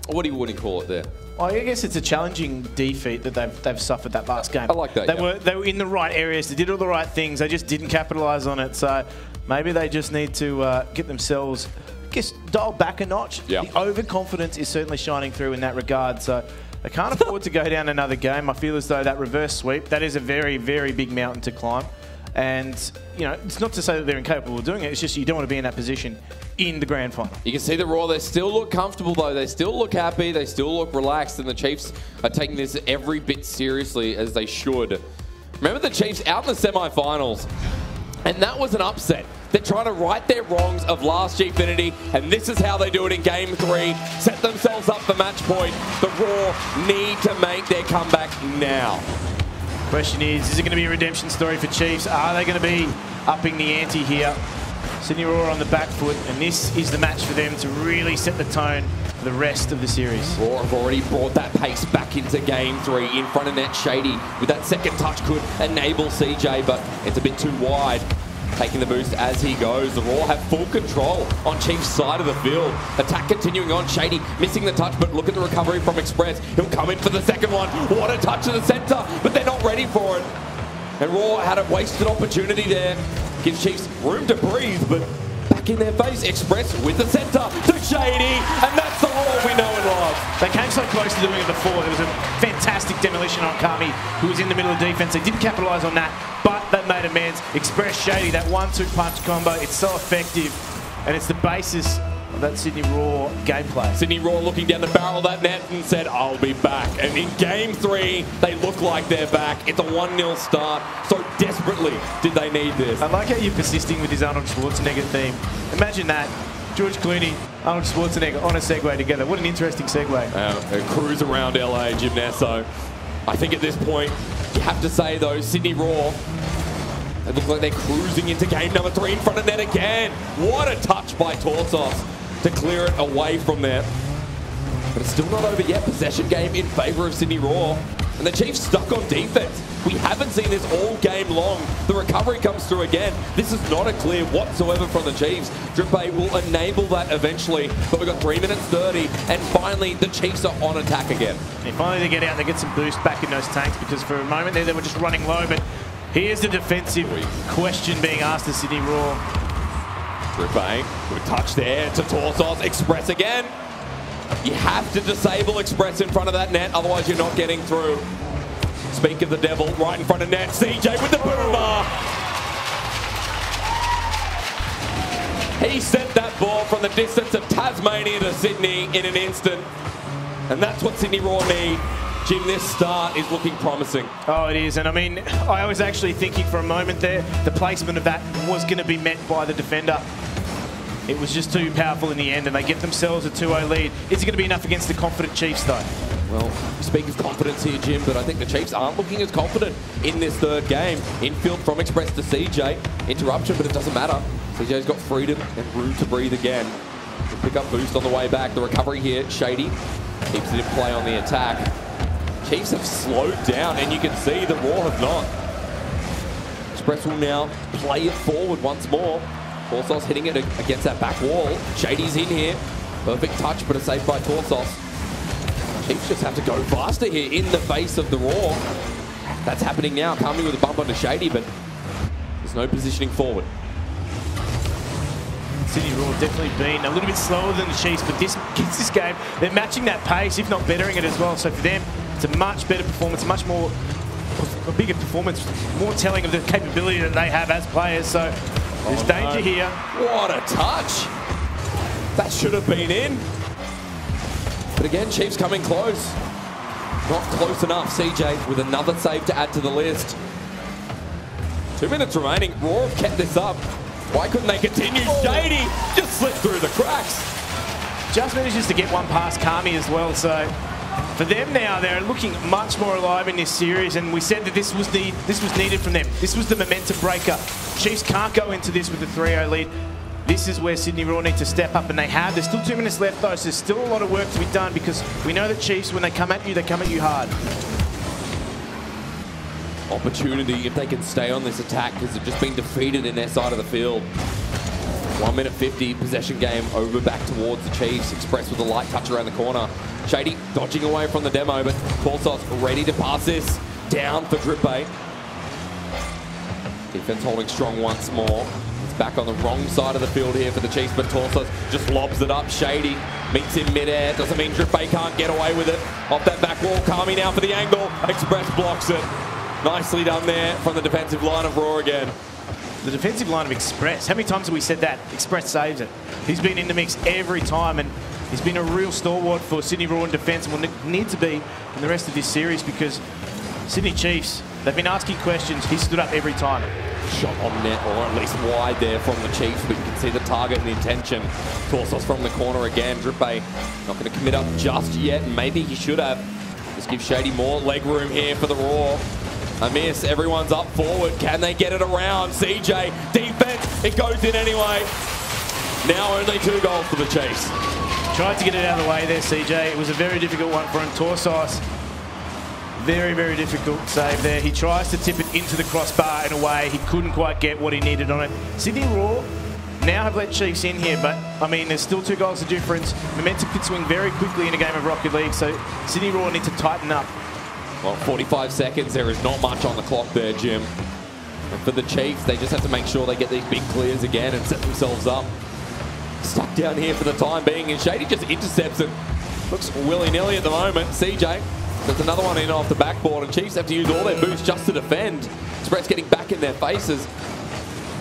what do you call it there? Well, I guess it's a challenging defeat that they've suffered that last game. I like that. They were in the right areas. They did all the right things. They just didn't capitalise on it. So maybe they just need to get themselves, I guess, dialed back a notch. Yep. The overconfidence is certainly shining through in that regard. So they can't afford to go down another game. I feel as though that reverse sweep, that is a very, very big mountain to climb. And, you know, it's not to say that they're incapable of doing it. It's just you don't want to be in that position in the grand final. You can see the Raw, they still look comfortable though. They still look happy. They still look relaxed. And the Chiefs are taking this every bit seriously as they should. Remember the Chiefs out in the semi-finals. And that was an upset. They're trying to right their wrongs of last Gfinity, and this is how they do it in Game 3. Set themselves up for match point. The Raw need to make their comeback now. Question is it going to be a redemption story for Chiefs? Are they going to be upping the ante here? Sydney Raw on the back foot, and this is the match for them to really set the tone for the rest of the series. Raw have already brought that pace back into Game 3 in front of net. Shady with that second touch could enable CJ, but it's a bit too wide. Taking the boost as he goes. The Raw have full control on Chief's side of the field. Attack continuing on. Shady missing the touch, but look at the recovery from Express. He'll come in for the second one. What a touch to the center, but they're not ready for it. And Raw had a wasted opportunity there. Gives Chiefs room to breathe, but back in their face. Express with the center to Shady, and that's the Raw we know and love. They came so close to doing it before. There was a fantastic demolition on Kami, who was in the middle of defense. They didn't capitalise on that, but that made amends. Express Shady, that 1-2 punch combo, it's so effective, and it's the basis of that Sydney Raw gameplay. Sydney Raw looking down the barrel of that net and said, I'll be back. And in Game 3, they look like they're back. It's a 1-0 start. So desperately did they need this. I like how you're persisting with his Arnold Schwarzenegger theme. Imagine that. George Clooney, Arnold Schwarzenegger on a Segway together. What an interesting Segway. A cruise around LA, Jim Nesso. I think at this point, you have to say, though, Sydney Raw, they look like they're cruising into game number 3 in front of net again. What a touch by Torsos to clear it away from there. But it's still not over yet. Possession game in favour of Sydney Raw. And the Chiefs stuck on defense. We haven't seen this all game long. The recovery comes through again. This is not a clear whatsoever from the Chiefs. Drippay will enable that eventually. But we've got 3 minutes 30. And finally, the Chiefs are on attack again. And finally, they get out and they get some boost back in those tanks, because for a moment there, they were just running low. But here's the defensive question being asked of Sydney Raw. Drippay, good touch there to Torsos. Express again. You have to disable Express in front of that net, otherwise you're not getting through. Speak of the devil, right in front of net. CJ with the boomer. He sent that ball from the distance of Tasmania to Sydney in an instant. And that's what Sydney Raw need. Jim, this start is looking promising. Oh, it is. And I mean, I was actually thinking for a moment there, the placement of that was going to be met by the defender. It was just too powerful in the end, and they get themselves a 2-0 lead. Is it going to be enough against the confident Chiefs, though? Well, we speak of confidence here, Jim, but I think the Chiefs aren't looking as confident in this third game. Infield from Express to CJ. Interruption, but it doesn't matter. CJ's got freedom and room to breathe again. He'll pick up boost on the way back. The recovery here, Shady keeps it in play on the attack. Chiefs have slowed down, and you can see the Raw have not. Express will now play it forward once more. Torsos hitting it against that back wall. Shady's in here. Perfect touch, but a save by Torsos. Chiefs just have to go faster here in the face of the Raw. That's happening now. Kami with a bump onto Shady, but there's no positioning forward. Sydney Raw definitely been a little bit slower than the Chiefs, but this game, they're matching that pace, if not bettering it as well. So for them, it's a much better performance, much more, a bigger performance, more telling of the capability that they have as players. So there's danger here. What a touch. That should have been in. But again, Chiefs coming close. Not close enough. CJ with another save to add to the list. 2 minutes remaining. Raw have kept this up. Why couldn't they continue? Shady just slipped through the cracks. Just manages to get one past Kami as well. So for them now, they're looking much more alive in this series. And we said that this was needed from them. This was the momentum breaker. Chiefs can't go into this with a 3-0 lead. This is where Sydney Raw need to step up, and they have. There's still 2 minutes left, though, so there's still a lot of work to be done because we know that Chiefs, when they come at you hard. Opportunity if they can stay on this attack because they've just been defeated in their side of the field. 1 minute 50, possession game over back towards the Chiefs. Express with a light touch around the corner. Shady dodging away from the demo, but Torsos ready to pass this down for drip bait. Defense holding strong once more. It's back on the wrong side of the field here for the Chiefs, but Torsos just lobs it up. Shady meets in midair. Doesn't mean drip bait can't get away with it. Off that back wall, Kami now for the angle. Express blocks it. Nicely done there from the defensive line of Raw again. The defensive line of Express. How many times have we said that? Express saves it. He's been in the mix every time, and he's been a real stalwart for Sydney Raw in defence and will need to be in the rest of this series because Sydney Chiefs, they've been asking questions. He stood up every time. Shot on net, or at least wide there from the Chiefs, but you can see the target and the intention. Torsos from the corner again. Drippe not going to commit up just yet. Maybe he should have. Just give Shady more leg room here for the Raw. A miss. Everyone's up forward. Can they get it around? CJ, defense. It goes in anyway. Now only 2 goals for the Chiefs. Tried to get it out of the way there, CJ. It was a very difficult one for him. Torsos, very, very difficult save there. He tries to tip it into the crossbar in a way. He couldn't quite get what he needed on it. Sydney Raw now have let Chiefs in here, but I mean, there's still 2 goals of difference. Momentum could swing very quickly in a game of Rocket League, so Sydney Raw need to tighten up. Well, 45 seconds. There is not much on the clock there, Jim. And for the Chiefs, they just have to make sure they get these big clears again and set themselves up. Stuck down here for the time being, and Shady just intercepts it. Looks willy-nilly at the moment. CJ, there's another one in off the backboard, and Chiefs have to use all their boosts just to defend. Express getting back in their faces.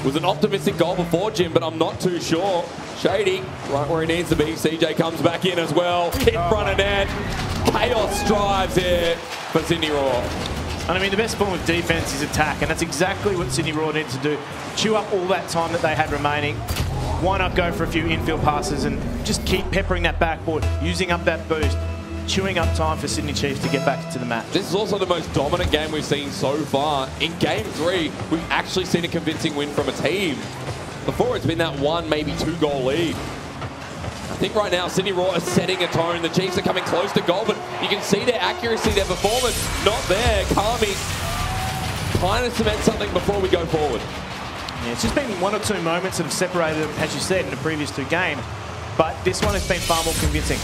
Was an optimistic goal before, Jim, but I'm not too sure. Shady, right where he needs to be. CJ comes back in as well. In front of net. Chaos strives here for Sydney Raw. And I mean, the best form of defense is attack, and that's exactly what Sydney Raw need to do. Chew up all that time that they had remaining. Why not go for a few infield passes and just keep peppering that backboard, using up that boost, chewing up time for Sydney Chiefs to get back into the match. This is also the most dominant game we've seen so far. In Game 3, we've actually seen a convincing win from a team. Before, it's been that 1, maybe 2 goal lead. I think right now, Sydney Raw is setting a tone. The Chiefs are coming close to goal, but you can see their accuracy, their performance, not there. Kami kind of cement something before we go forward. Yeah, it's just been 1 or 2 moments that have separated them, as you said, in the previous 2 games. But this one has been far more convincing.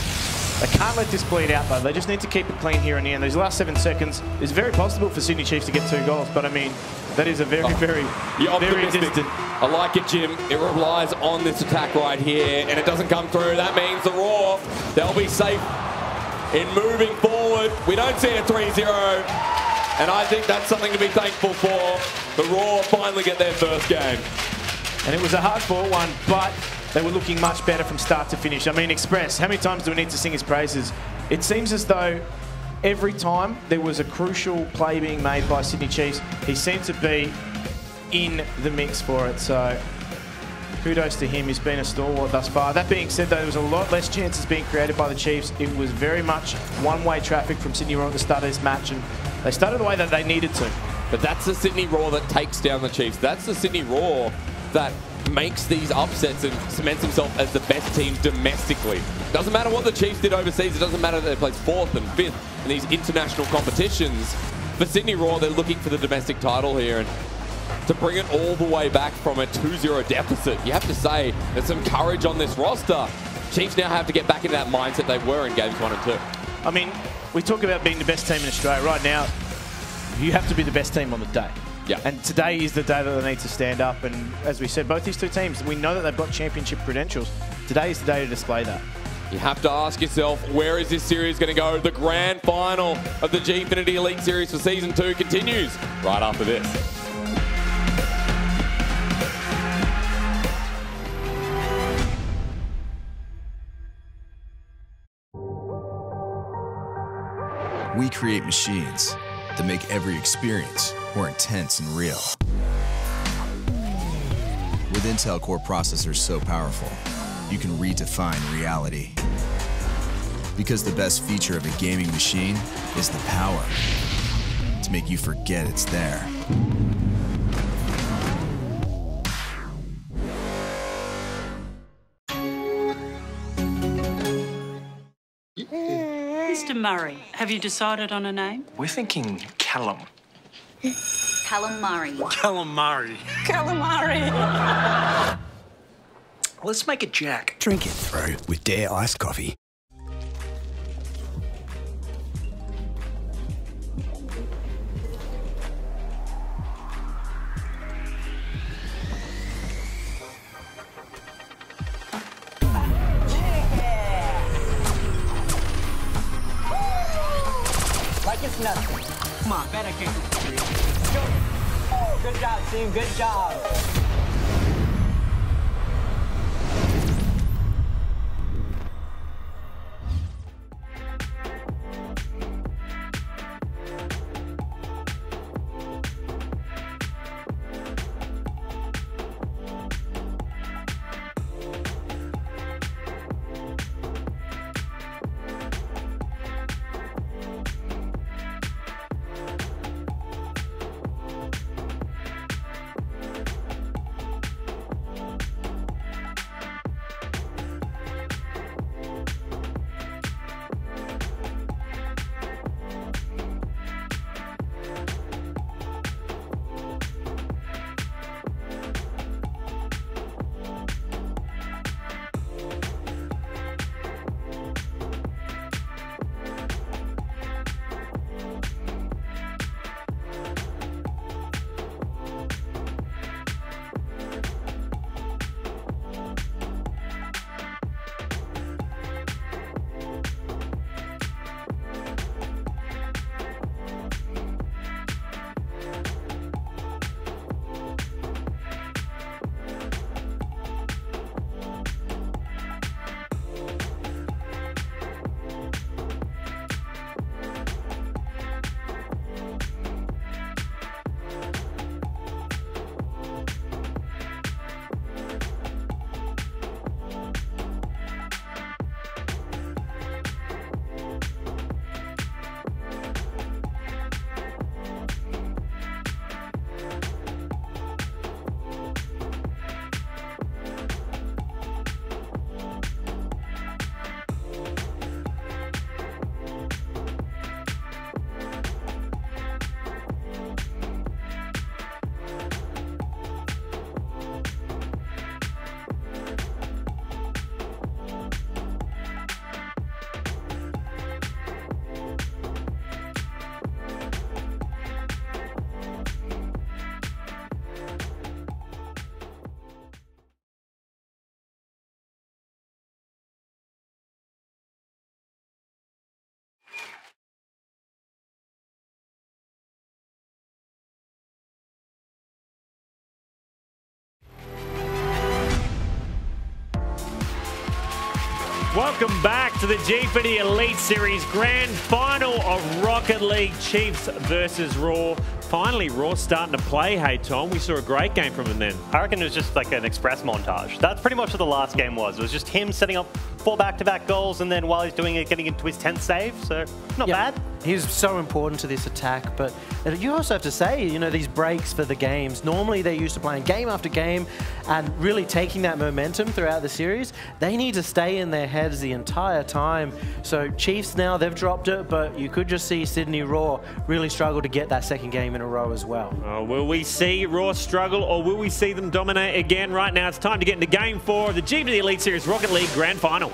They can't let this bleed out, though. They just need to keep it clean here and here. And those last 7 seconds is very possible for Sydney Chiefs to get 2 goals. But, I mean, that is a very distant. I like it, Jim. It relies on this attack right here, and it doesn't come through. That means the Raw, they'll be safe in moving forward. We don't see a 3-0, and I think that's something to be thankful for. The Raw finally get their first game. And it was a hard-fought one, but they were looking much better from start to finish. I mean, Express, how many times do we need to sing his praises? It seems as though every time there was a crucial play being made by Sydney Chiefs, he seemed to be in the mix for it. So kudos to him. He's been a stalwart thus far. That being said, though, there was a lot less chances being created by the Chiefs. It was very much one-way traffic from Sydney Roar at the start of this match, and they started the way that they needed to. But that's the Sydney Roar that takes down the Chiefs. That's the Sydney Roar that makes these upsets and cements himself as the best team domestically. Doesn't matter what the Chiefs did overseas. It doesn't matter that they placed 4th and 5th in these international competitions. For Sydney Roar, they're looking for the domestic title here, and to bring it all the way back from a 2-0 deficit, you have to say there's some courage on this roster. Chiefs now have to get back into that mindset they were in games 1 and 2. I mean, we talk about being the best team in Australia. Right now, you have to be the best team on the day. Yeah. And today is the day that they need to stand up. And as we said, both these two teams, we know that they've got championship credentials. Today is the day to display that. You have to ask yourself, where is this series going to go? The grand final of the Gfinity Elite Series for Season 2 continues right after this. We create machines that make every experience more intense and real. With Intel Core processors so powerful, you can redefine reality. Because the best feature of a gaming machine is the power to make you forget it's there. Mr. Murray, have you decided on a name? We're thinking Callum. Calamari. Calamari. Calamari. Let's make it Jack. Drink it through with Dare iced coffee. Like it's nothing. Come on, better kick it. Go. Good job, team. Good job. Welcome back to the Gfinity Elite Series Grand Final of Rocket League Chiefs versus Raw. Finally, Raw's starting to play, hey Tom. We saw a great game from him then. I reckon it was just like an express montage. That's pretty much what the last game was. It was just him setting up 4 back-to-back goals and then while he's doing it, getting into his 10th save. So, not bad. He's so important to this attack, but you also have to say, you know, these breaks for the games, normally they're used to playing game after game and really taking that momentum throughout the series. They need to stay in their heads the entire time. So Chiefs now, they've dropped it, but you could just see Sydney Raw really struggle to get that second game in a row as well. Will we see Raw struggle or will we see them dominate again? Right now, it's time to get into Game 4 of the Gfinity Elite Series Rocket League Grand Final.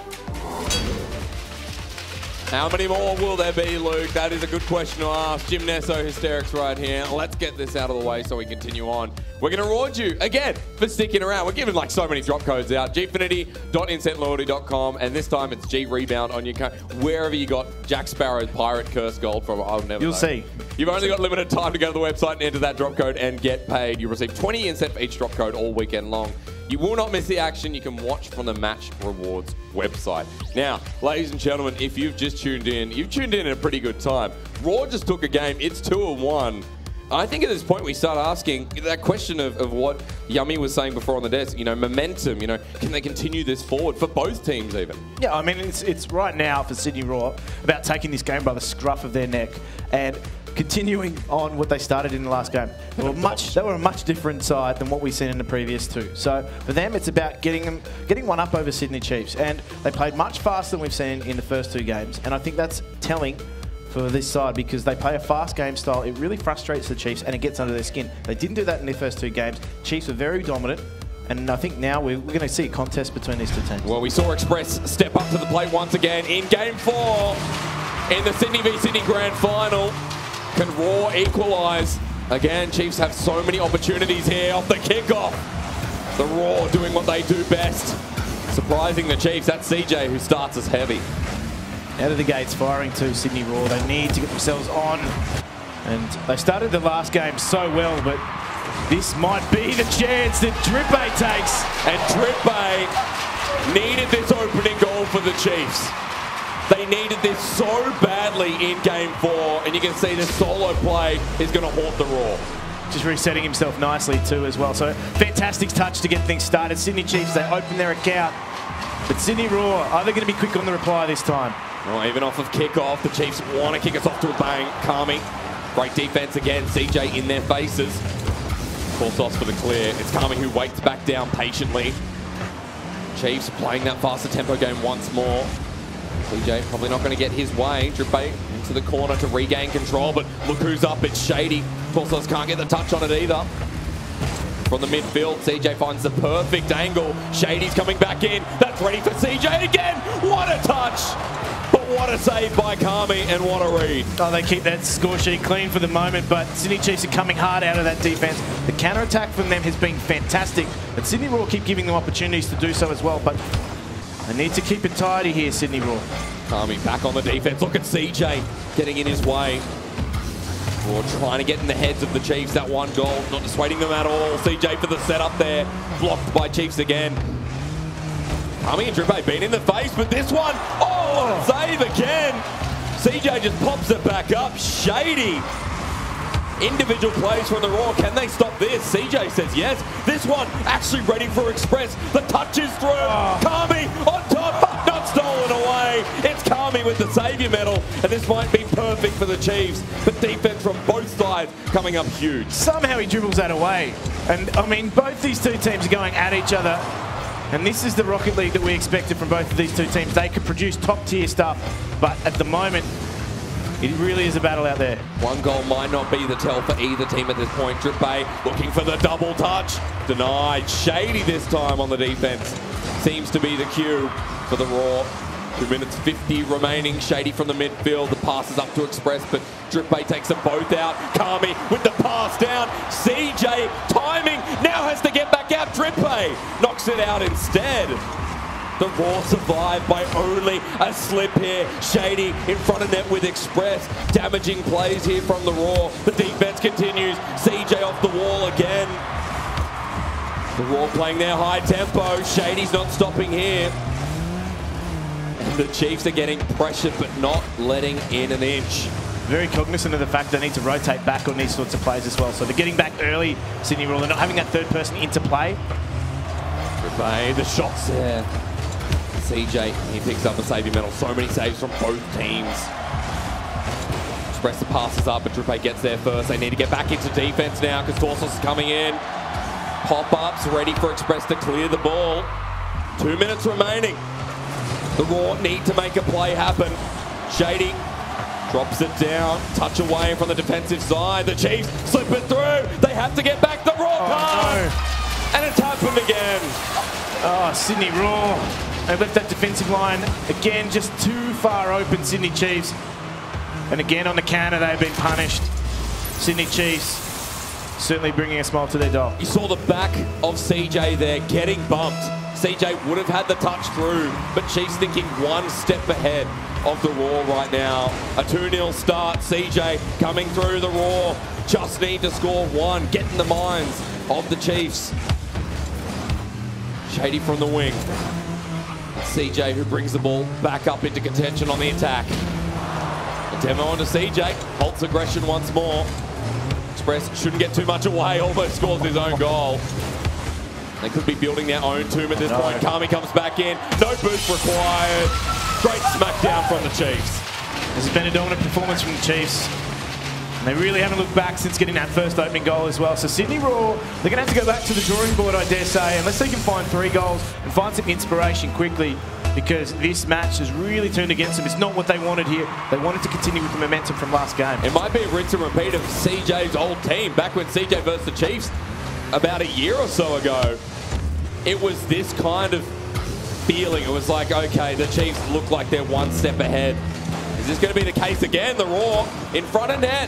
How many more will there be, Luke? That is a good question to ask. Jim Nesso Hysterics right here. Let's get this out of the way so we continue on. We're going to reward you again for sticking around. We're giving like so many drop codes out. Gfinity.incentloyalty.com, and this time it's G Rebound on your card. Wherever you got Jack Sparrow's Pirate Curse Gold from, I'll never know. You'll see. You've only got limited time to go to the website and enter that drop code and get paid. You receive 20 incent for each drop code all weekend long. You will not miss the action. You can watch from the Match Rewards website. Now, ladies and gentlemen, if you've just tuned in, you've tuned in at a pretty good time. Raw just took a game. It's 2-1. I think at this point we start asking that question of what Yummy was saying before on the desk, you know, momentum, you know, can they continue this forward for both teams even? Yeah, I mean, it's right now for Sydney Raw about taking this game by the scruff of their neck and continuing on what they started in the last game. They were a much different side than what we've seen in the previous two. So for them, it's about getting one up over Sydney Chiefs. And they played much faster than we've seen in the first 2 games. And I think that's telling for this side because they play a fast game style. It really frustrates the Chiefs and it gets under their skin. They didn't do that in their first 2 games. Chiefs were very dominant. And I think now we're going to see a contest between these 2 teams. Well, we saw Express step up to the plate once again in Game 4 in the Sydney v Sydney Grand Final. Can Raw equalise? Again, Chiefs have so many opportunities here off the kickoff. The Raw doing what they do best. Surprising the Chiefs. That's CJ who starts us heavy. Out of the gates, firing to Sydney Raw. They need to get themselves on. And they started the last game so well, but this might be the chance that Drippe takes. And Drippe needed this opening goal for the Chiefs. They needed this so badly in Game 4, and you can see the solo play is going to haunt the Raw. Just resetting himself nicely too as well. So fantastic touch to get things started. Sydney Chiefs, they open their account. But Sydney Raw, are they going to be quick on the reply this time? Well, even off of kickoff, the Chiefs want to kick us off to a bang. Kami, great defense again. CJ in their faces. Korsos for the clear. It's Kami who waits back down patiently. Chiefs playing that faster tempo game once more. CJ probably not going to get his way. Drippe into the corner to regain control, but look who's up. It's Shady. Korsos can't get the touch on it either. From the midfield, CJ finds the perfect angle. Shady's coming back in. That's ready for CJ again. What a touch! But what a save by Kami, and what a read. Oh, they keep that score sheet clean for the moment, but Sydney Chiefs are coming hard out of that defense. The counter-attack from them has been fantastic, and Sydney Raw keep giving them opportunities to do so as well, but they need to keep it tidy here, Sydney Raw. Kami back on the defense. Look at CJ getting in his way. Raw trying to get in the heads of the Chiefs. That one goal, not dissuading them at all. CJ for the setup there. Blocked by Chiefs again. Kami and Drippe been in the face, but this one, oh, save again. CJ just pops it back up. Shady. Individual plays from the Raw. Can they stop this? CJ says yes. This one actually ready for Express. The touch is through. Kami on top, not stolen away. It's Kami with the saviour medal, and this might be perfect for the Chiefs. But defense from both sides coming up huge. Somehow he dribbles that away. And I mean, both these 2 teams are going at each other. And this is the Rocket League that we expected from both of these 2 teams. They could produce top tier stuff, but at the moment, it really is a battle out there. One goal might not be the tell for either team at this point. Drippe looking for the double touch. Denied. Shady this time on the defense. Seems to be the cue for the Raw. 2 minutes 50 remaining. Shady from the midfield. The pass is up to Express, but Drippe takes them both out. Kami with the pass down. CJ timing. Now has to get back out. Drippe knocks it out instead. The Raw survive by only a slip here. Shady in front of net with Express. Damaging plays here from the Raw. The defense continues. CJ off the wall again. The Raw playing their high tempo. Shady's not stopping here. The Chiefs are getting pressured but not letting in an inch. Very cognizant of the fact they need to rotate back on these sorts of plays as well. So they're getting back early, Sydney Roar. They're not having that third person into play. Repay the shots there. CJ, he picks up the saving medal. So many saves from both teams. Express the passes up, but Drippe gets there first. They need to get back into defense now because Torsos is coming in. Pop-ups ready for Express to clear the ball. 2 minutes remaining. The Raw need to make a play happen. Shady drops it down, touch away from the defensive side. The Chiefs slip it through. They have to get back. The Raw can't. And it's happened again. Oh, Sydney Raw. They left that defensive line again, just too far open, Sydney Chiefs. And again on the counter, they've been punished. Sydney Chiefs certainly bringing a smile to their dog. You saw the back of CJ there getting bumped. CJ would have had the touch through, but Chiefs thinking one step ahead of the Raw right now. A 2-0 start. CJ coming through the Raw. Just need to score one. Get in the minds of the Chiefs. Shady from the wing. CJ who brings the ball back up into contention on the attack. A demo onto CJ. Halts aggression once more. Express shouldn't get too much away. Almost scores his own goal. They could be building their own tomb at this point. Kami comes back in. No boost required. Great smackdown from the Chiefs. This has been a dominant performance from the Chiefs. And they really haven't looked back since getting that first opening goal as well. So Sydney Raw, they're going to have to go back to the drawing board, I dare say, unless they can find 3 goals and find some inspiration quickly, because this match has really turned against them. It's not what they wanted here. They wanted to continue with the momentum from last game. It might be a rinse and repeat of CJ's old team back when CJ versus the Chiefs about a year or so ago. It was this kind of feeling. It was like, okay, the Chiefs look like they're one step ahead. Is this going to be the case again? The Raw in front of net.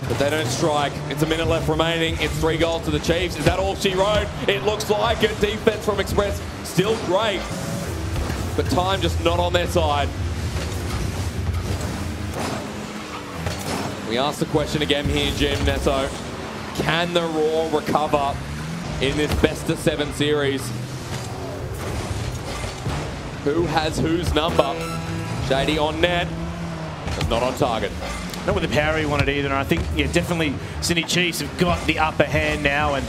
But they don't strike. It's a minute left remaining. It's 3 goals to the Chiefs. Is that all she wrote? It looks like it. Defense from Express still great. But time just not on their side. We asked the question again here, Jim Nesso. Can the Raw recover in this best-of-7 series? Who has whose number? Shady on net, but not on target. Not with the power he wanted either, and I think, yeah, definitely Sydney Chiefs have got the upper hand now, and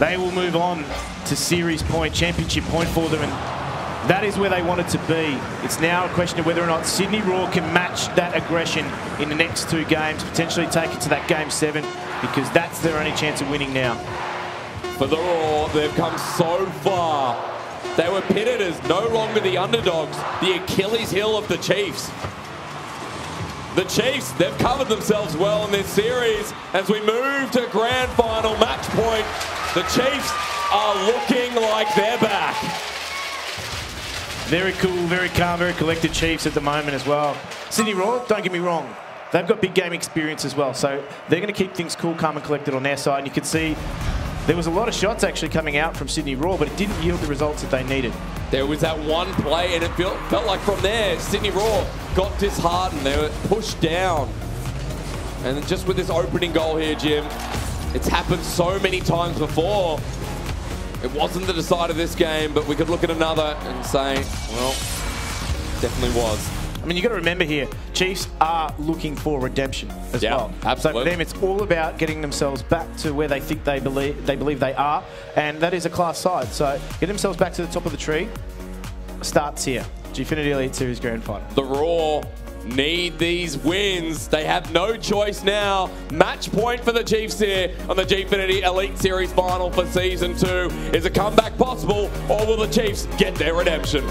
they will move on to series point, championship point for them, and that is where they wanted to be. It's now a question of whether or not Sydney Raw can match that aggression in the next 2 games, potentially take it to that game 7, because that's their only chance of winning now. For the Raw, they've come so far. They were pitted as no longer the underdogs, the Achilles heel of the Chiefs. The Chiefs, they've covered themselves well in this series. As we move to grand final match point, the Chiefs are looking like they're back. Very cool, very calm, very collected Chiefs at the moment as well. Sydney Raw, don't get me wrong, they've got big game experience as well, so they're going to keep things cool, calm and collected on their side, and you can see there was a lot of shots actually coming out from Sydney Raw, but it didn't yield the results that they needed. There was that one play, and it felt like from there, Sydney Raw got disheartened. They were pushed down. And just with this opening goal here, Jim, it's happened so many times before. It wasn't the decider of this game, but we could look at another and say, well, definitely was. I mean, you got to remember here, Chiefs are looking for redemption as well. Absolutely. So for them, it's all about getting themselves back to where they think they believe they are, and that is a class side. So get themselves back to the top of the tree. Starts here. Gfinity Elite Series Grand Final. The Raw need these wins. They have no choice now. Match point for the Chiefs here on the Gfinity Elite Series Final for Season 2. Is a comeback possible, or will the Chiefs get their redemption?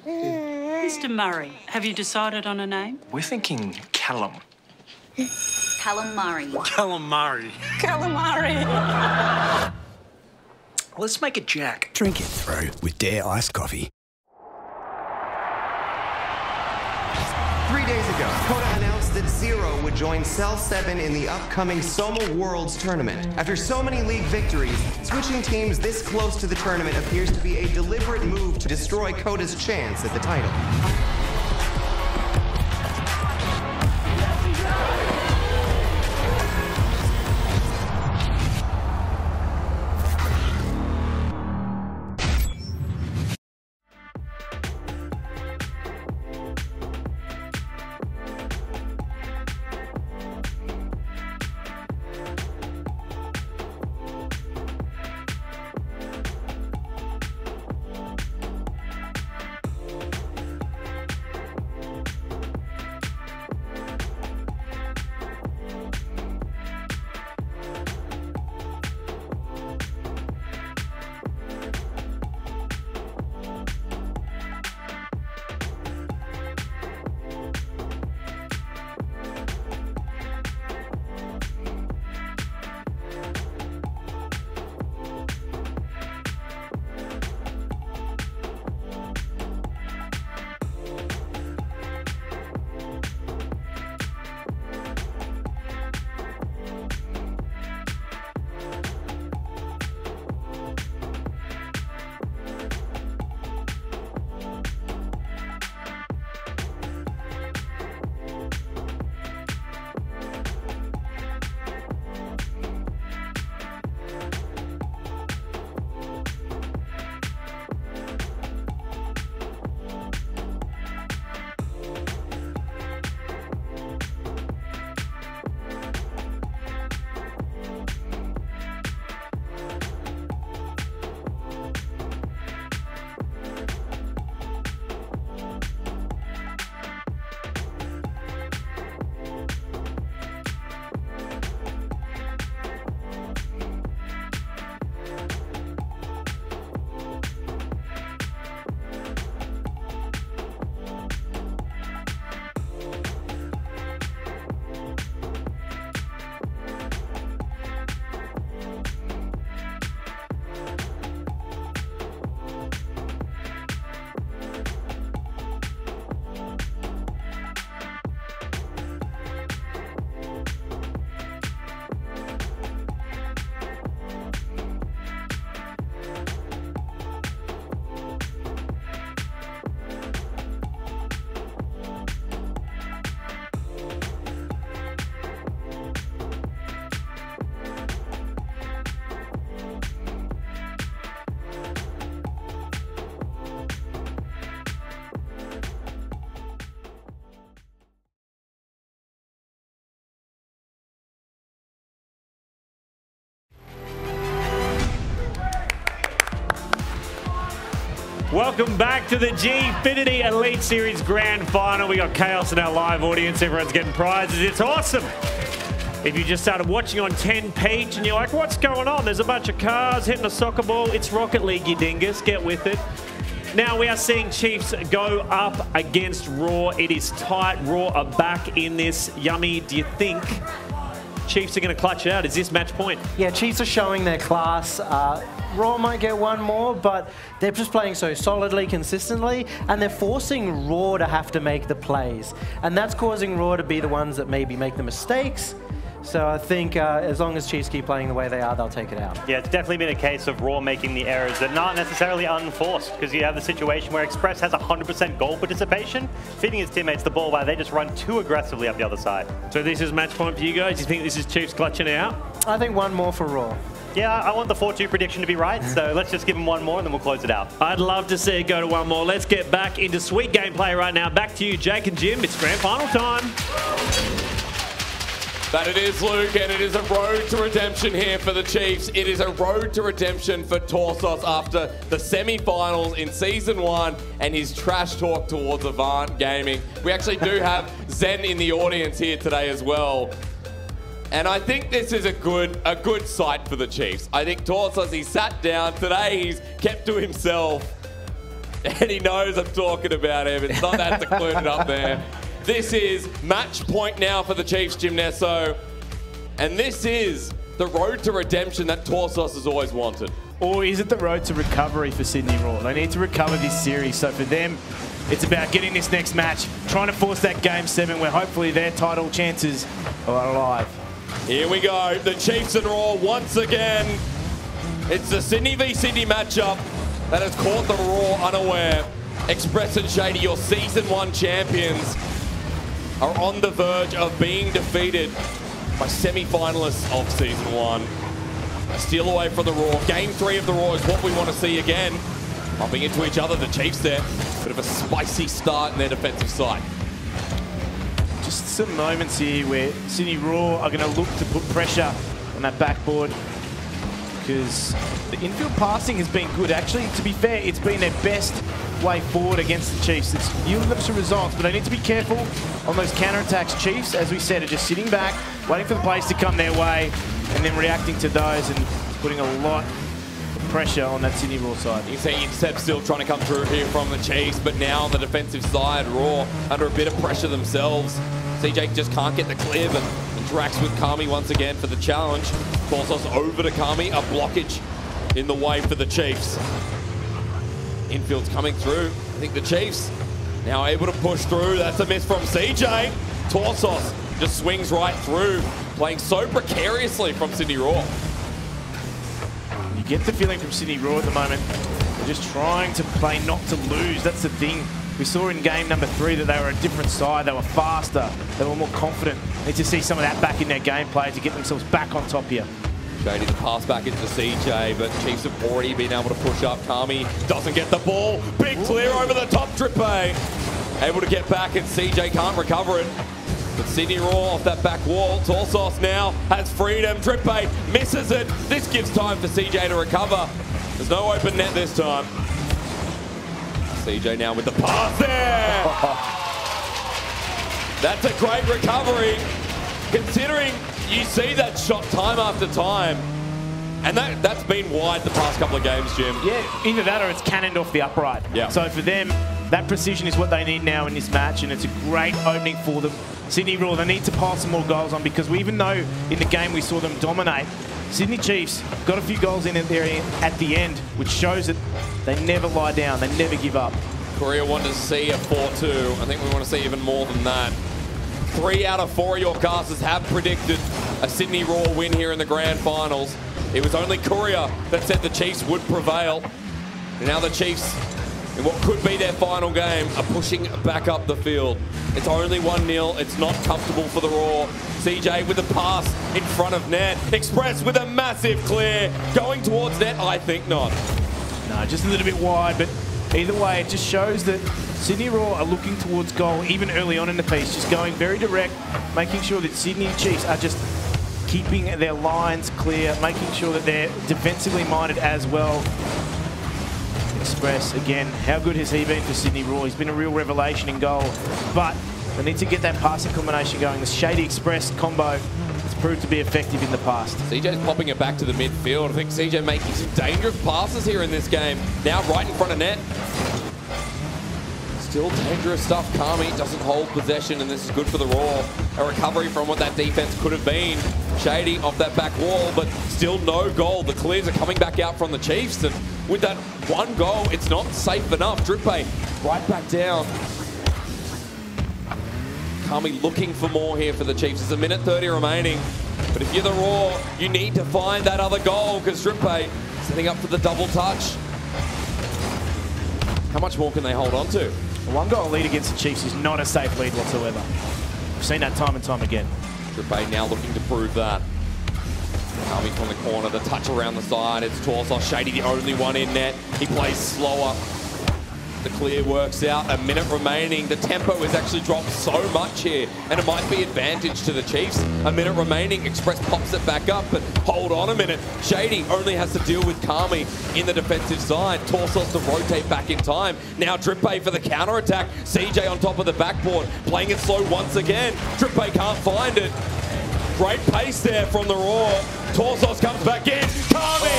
Mr. Murray, have you decided on a name? We're thinking Callum. Callum Murray. Callum Murray. Callum Murray. Let's make it Jack. Drink it through with Dare iced coffee. 3 days ago, Coda announced that Zero would join Cell 7 in the upcoming Soma Worlds tournament. After so many league victories, switching teams this close to the tournament appears to be a deliberate move to destroy Koda's chance at the title. Welcome back to the Gfinity Elite Series Grand Final. We got chaos in our live audience. Everyone's getting prizes. It's awesome. If you just started watching on 10 Peach and you're like, what's going on? There's a bunch of cars hitting a soccer ball. It's Rocket League, you dingus. Get with it. Now we are seeing Chiefs go up against Raw. It is tight. Raw are back in this. Yummy, do you think Chiefs are going to clutch it out? Is this match point? Yeah, Chiefs are showing their class. Raw might get one more, but they're just playing so solidly, consistently, and they're forcing Raw to have to make the plays. And that's causing Raw to be the ones that maybe make the mistakes. So I think as long as Chiefs keep playing the way they are, they'll take it out. Yeah, it's definitely been a case of Raw making the errors that not necessarily unforced, because you have the situation where Express has 100% goal participation, feeding his teammates the ball while they just run too aggressively up the other side. So this is match point for you guys? Do you think this is Chiefs clutching it out? I think one more for Raw. Yeah, I want the 4-2 prediction to be right, so let's just give them one more and then we'll close it out. I'd love to see it go to one more. Let's get back into sweet gameplay right now. Back to you, Jake and Jim. It's grand final time. That it is, Luke, and it is a road to redemption here for the Chiefs. It is a road to redemption for Torsos after the semi-finals in Season 1 and his trash talk towards Avant Gaming. We actually do have Zen in the audience here today as well. And I think this is a good sight for the Chiefs. I think Torsos, he sat down. Today he's kept to himself. And he knows I'm talking about him. It's not that secluded up there. This is match point now for the Chiefs, Jim Nesso. And this is the road to redemption that Torsos has always wanted? Or is it the road to recovery for Sydney Raw? They need to recover this series. So for them, it's about getting this next match, trying to force that Game 7 where hopefully their title chances are alive. Here we go. The Chiefs and Raw once again. It's the Sydney v Sydney matchup that has caught the Raw unaware. Express and Shady, your Season 1 champions, are on the verge of being defeated by semi-finalists of Season 1. A steal away from the Raw. Game 3 of the Raw is what we want to see again. Bumping into each other, the Chiefs there. Bit of a spicy start in their defensive side. Just some moments here where Sydney Raw are going to look to put pressure on that backboard, because the infield passing has been good. Actually, to be fair, it's been their best way forward against the Chiefs. It's yielded them some results, but they need to be careful on those counterattacks. Chiefs, as we said, are just sitting back, waiting for the plays to come their way, and then reacting to those and putting a lot of pressure on that Sydney Raw side. You can see Intercept still trying to come through here from the Chiefs, but now on the defensive side, Raw under a bit of pressure themselves. CJ just can't get the clear, but interacts with Kami once again for the challenge. Torsos over to Kami, a blockage in the way for the Chiefs. Infield's coming through. I think the Chiefs now able to push through. That's a miss from CJ. Torsos just swings right through, playing so precariously from Sydney Raw. You get the feeling from Sydney Raw at the moment, they're just trying to play not to lose. That's the thing. We saw in game number 3 that they were a different side. They were faster. They were more confident. Need to see some of that back in their gameplay to get themselves back on top here. Shady the pass back into CJ, but Chiefs have already been able to push up. Kami doesn't get the ball. Big clear over the top. Drippe able to get back, and CJ can't recover it. But Sydney Raw off that back wall. Torsos now has freedom. Drippe misses it. This gives time for CJ to recover. There's no open net this time. CJ now with the pass there. That's a great recovery, considering you see that shot time after time. And that's been wide the past couple of games, Jim. Yeah, either that or it's cannoned off the upright. Yeah. So for them, that precision is what they need now in this match, and it's a great opening for them. Sydney Raw, they need to pile some more goals on, because even though in the game we saw them dominate, Sydney Chiefs got a few goals in there at the end, which shows that they never lie down, they never give up. Korea wanted to see a 4-2. I think we want to see even more than that. 3 out of 4 of your casters have predicted a Sydney Raw win here in the grand finals. It was only Korea that said the Chiefs would prevail. And now the Chiefs, in what could be their final game, are pushing back up the field. It's only 1-0. It's not comfortable for the Raw. CJ with a pass in front of net. Express with a massive clear. Going towards net? I think not. No, just a little bit wide, but either way, it just shows that Sydney Raw are looking towards goal even early on in the piece, just going very direct, making sure that Sydney Chiefs are just keeping their lines clear, making sure that they're defensively minded as well. Express, again, how good has he been for Sydney Raw? He's been a real revelation in goal, but they need to get that passing combination going. The Shady Express combo has proved to be effective in the past. CJ's popping it back to the midfield. I think CJ making some dangerous passes here in this game. Now right in front of net. Still dangerous stuff. Kami doesn't hold possession, and this is good for the Raw. A recovery from what that defense could have been. Shady off that back wall, but still no goal. The clears are coming back out from the Chiefs, and with that 1 goal, it's not safe enough. Drippe right back down. Kami looking for more here for the Chiefs. There's 1:30 remaining, but if you're the Raw, you need to find that other goal, because Drippe setting up for the double touch. How much more can they hold on to? A 1-goal lead against the Chiefs is not a safe lead whatsoever. We've seen that time and time again. Drippe now looking to prove that. Coming from the corner, the touch around the side. It's Torsos. Shady, the only one in net. He plays slower. The clear works out. 1 minute remaining. The tempo has actually dropped so much here, and it might be advantage to the Chiefs. 1 minute remaining. Express pops it back up, but hold on a minute. Shady only has to deal with Kami in the defensive side. Torsos to rotate back in time. Now Drippe for the counter-attack. CJ on top of the backboard, playing it slow once again. Drippe can't find it. Great pace there from the Raw. Torsos comes back in. Kami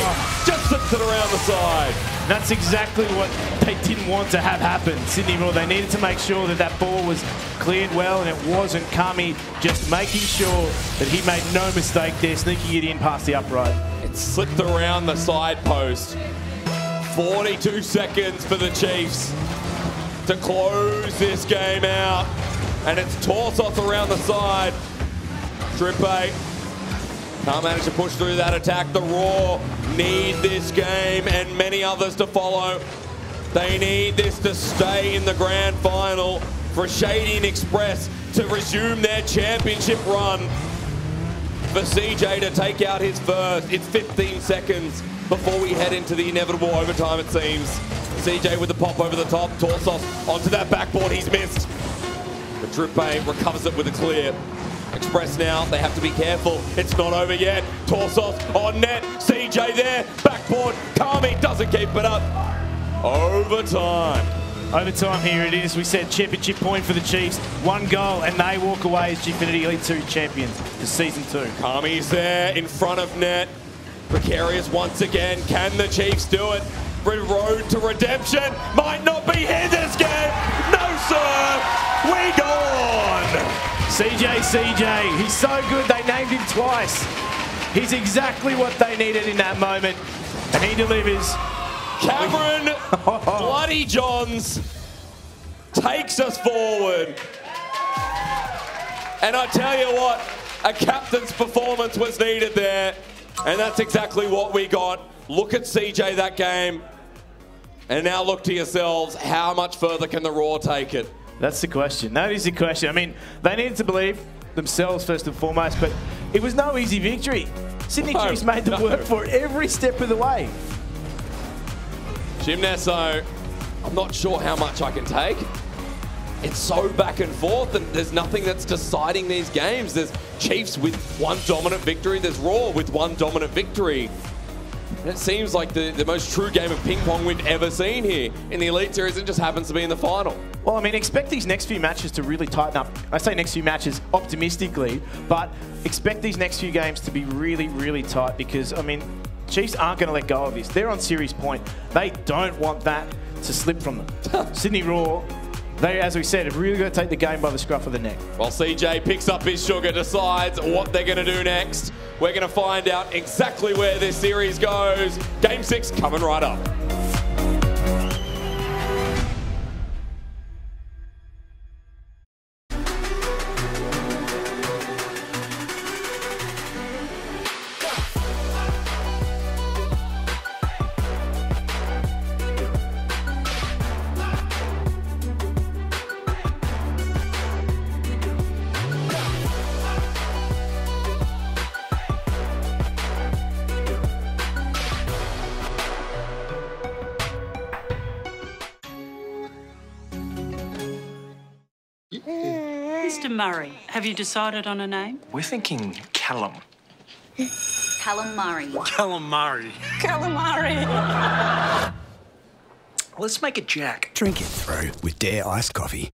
just slips it around around the side. That's exactly what they didn't want to have happen. Sydney Roar, they needed to make sure that that ball was cleared well, and it wasn't. Kami just making sure that he made no mistake there, sneaking it in past the upright. It slipped around the side post. 42 seconds for the Chiefs to close this game out. And it's Torsos around the side. Drippe can't manage to push through that attack. The Roar need this game and many others to follow. They need this to stay in the grand final for Shading Express to resume their championship run. For CJ to take out his first. It's 15 seconds before we head into the inevitable overtime, it seems. CJ with the pop over the top. Torsos onto that backboard. He's missed. But Drippe recovers it with a clear. Express now, they have to be careful. It's not over yet. Torsos on net. CJ there. Backboard. Kami doesn't keep it up. Overtime. Overtime, here it is. We said championship point for the Chiefs. 1 goal, and they walk away as Gfinity Elite 2 champions for Season 2. Kami's there in front of net. Precarious once again. Can the Chiefs do it? Road to redemption might not be here this game. No, sir. We go on. CJ, he's so good they named him twice. He's exactly what they needed in that moment, and he delivers. Cameron Bloody Johns takes us forward. And I tell you what, a captain's performance was needed there, and that's exactly what we got. Look at CJ that game, and now look to yourselves, how much further can the Roar take it? That's the question. That is the question. I mean, they needed to believe themselves first and foremost, but it was no easy victory. Sydney Chiefs made them work for it every step of the way. Gimnasso, I'm not sure how much I can take. It's so back and forth, and there's nothing that's deciding these games. There's Chiefs with 1 dominant victory. There's Roar with 1 dominant victory. And it seems like the most true game of ping pong we've ever seen here in the Elite Series. It just happens to be in the final. Well, I mean, expect these next few matches to really tighten up. I say next few matches optimistically, but expect these next few games to be really, really tight because, I mean, Chiefs aren't going to let go of this. They're on series point. They don't want that to slip from them. Sydney Roar, they, as we said, have really got to take the game by the scruff of the neck. While CJ picks up his sugar, decides what they're going to do next. We're going to find out exactly where this series goes. Game 6 coming right up. Mr. Murray, have you decided on a name? We're thinking Callum. Callum Murray. Callum Murray. Callum Murray. Let's make it Jack. Drink it through with Dare iced coffee.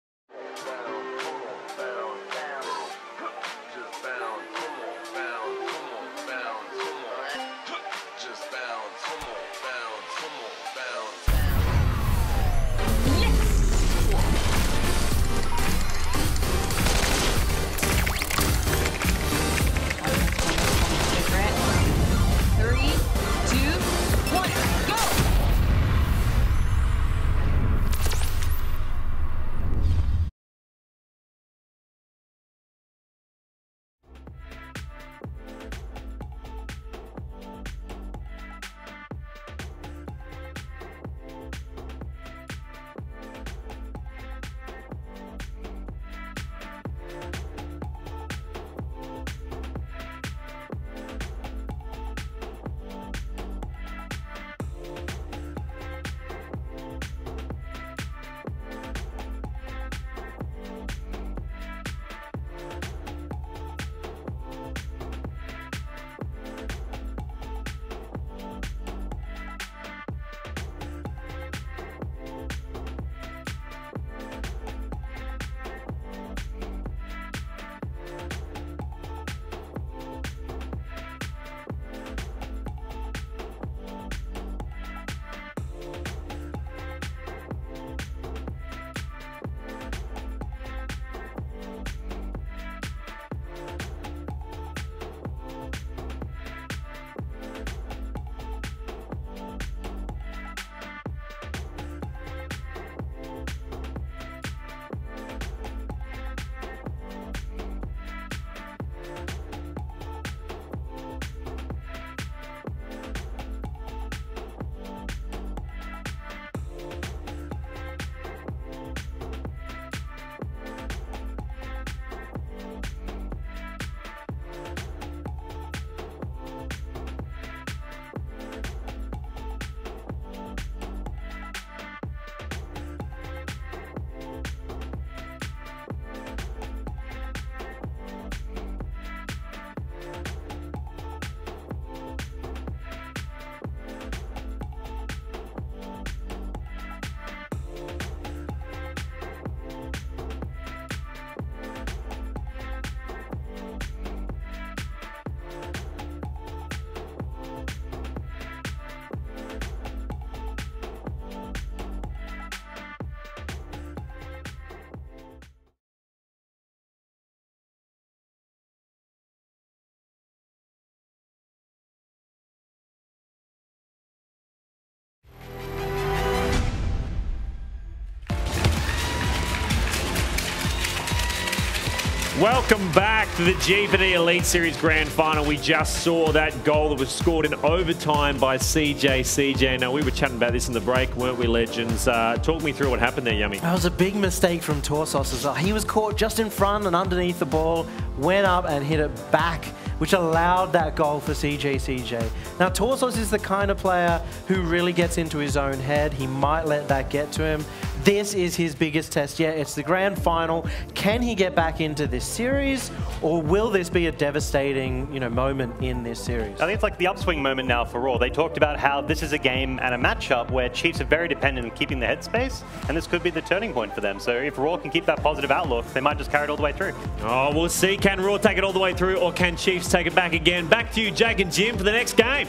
Welcome back to the Gfinity Elite Series Grand Final. We just saw that goal that was scored in overtime by CJ. Now, we were chatting about this in the break, weren't we, legends? Talk me through what happened there, Yummy. That was a big mistake from Torsos as well. He was caught just in front and underneath the ball, went up and hit it back, which allowed that goal for CJ. Now, Torsos is the kind of player who really gets into his own head. He might let that get to him. This is his biggest test yet. It's the grand final. Can he get back into this series, or will this be a devastating, moment in this series? I think it's like the upswing moment now for Raw. They talked about how this is a game and a matchup where Chiefs are very dependent on keeping the headspace, and this could be the turning point for them. So if Raw can keep that positive outlook, they might just carry it all the way through. Oh, we'll see. Can Raw take it all the way through, or can Chiefs take it back again? Back to you, Jake and Jim, for the next game.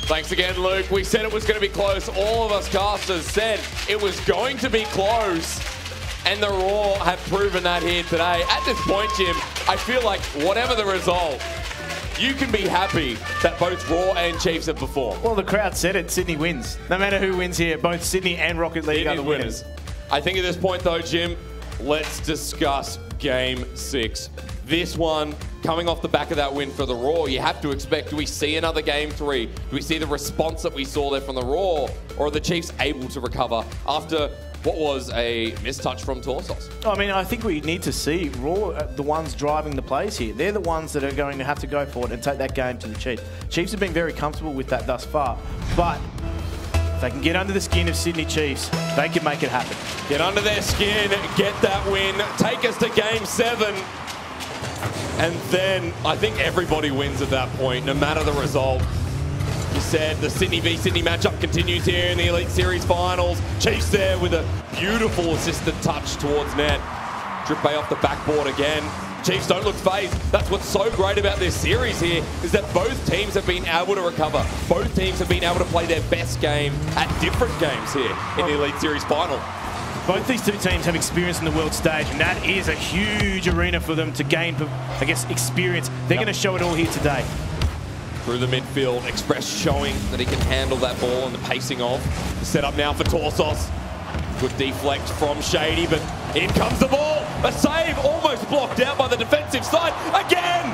Thanks again, Luke. We said it was going to be close. All of us casters said it was going to be close. And the Raw have proven that here today. At this point, Jim, I feel like whatever the result, you can be happy that both Raw and Chiefs have performed. Well, the crowd said it. Sydney wins. No matter who wins here, both Sydney and Rocket League are the winners. I think at this point, though, Jim, let's discuss Game 6. This one, coming off the back of that win for the Raw, you have to expect, do we see another Game 3? Do we see the response that we saw there from the Raw? Or are the Chiefs able to recover after what was a mistouch from Torsos? I mean, I think we need to see Raw, the ones driving the plays here. They're the ones that are going to have to go for it and take that game to the Chiefs. Chiefs have been very comfortable with that thus far, but if they can get under the skin of Sydney Chiefs, they can make it happen. Get under their skin, get that win, take us to Game 7. And then I think everybody wins at that point, no matter the result. You said the Sydney v Sydney matchup continues here in the Elite Series Finals. Chiefs there with a beautiful assisted touch towards net. Drip Bay off the backboard again. Chiefs don't look phased. That's what's so great about this series here, is that both teams have been able to recover. Both teams have been able to play their best game at different games here in the Elite Series Final. Both these two teams have experience in the world stage, and that is a huge arena for them to gain, I guess, experience. They're going to show it all here today. Through the midfield, Express showing that he can handle that ball and the pacing of. Set up now for Torsos. Good deflect from Shady, but in comes the ball. A save almost blocked out by the defensive side. Again!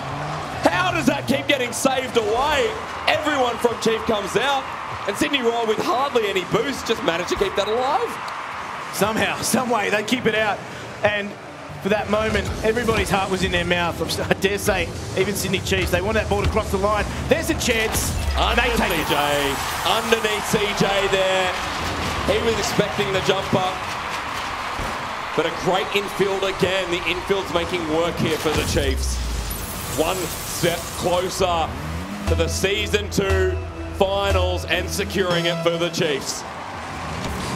How does that keep getting saved away? Everyone from Chief comes out, and Sydney Raw with hardly any boost just managed to keep that alive. Somehow, some way, they keep it out. And for that moment, everybody's heart was in their mouth. I dare say, even Sydney Chiefs, they want that ball to cross the line. There's a chance. Underneath CJ there. He was expecting the jumper. But a great infield again. The infield's making work here for the Chiefs. One step closer to the Season 2 Finals and securing it for the Chiefs.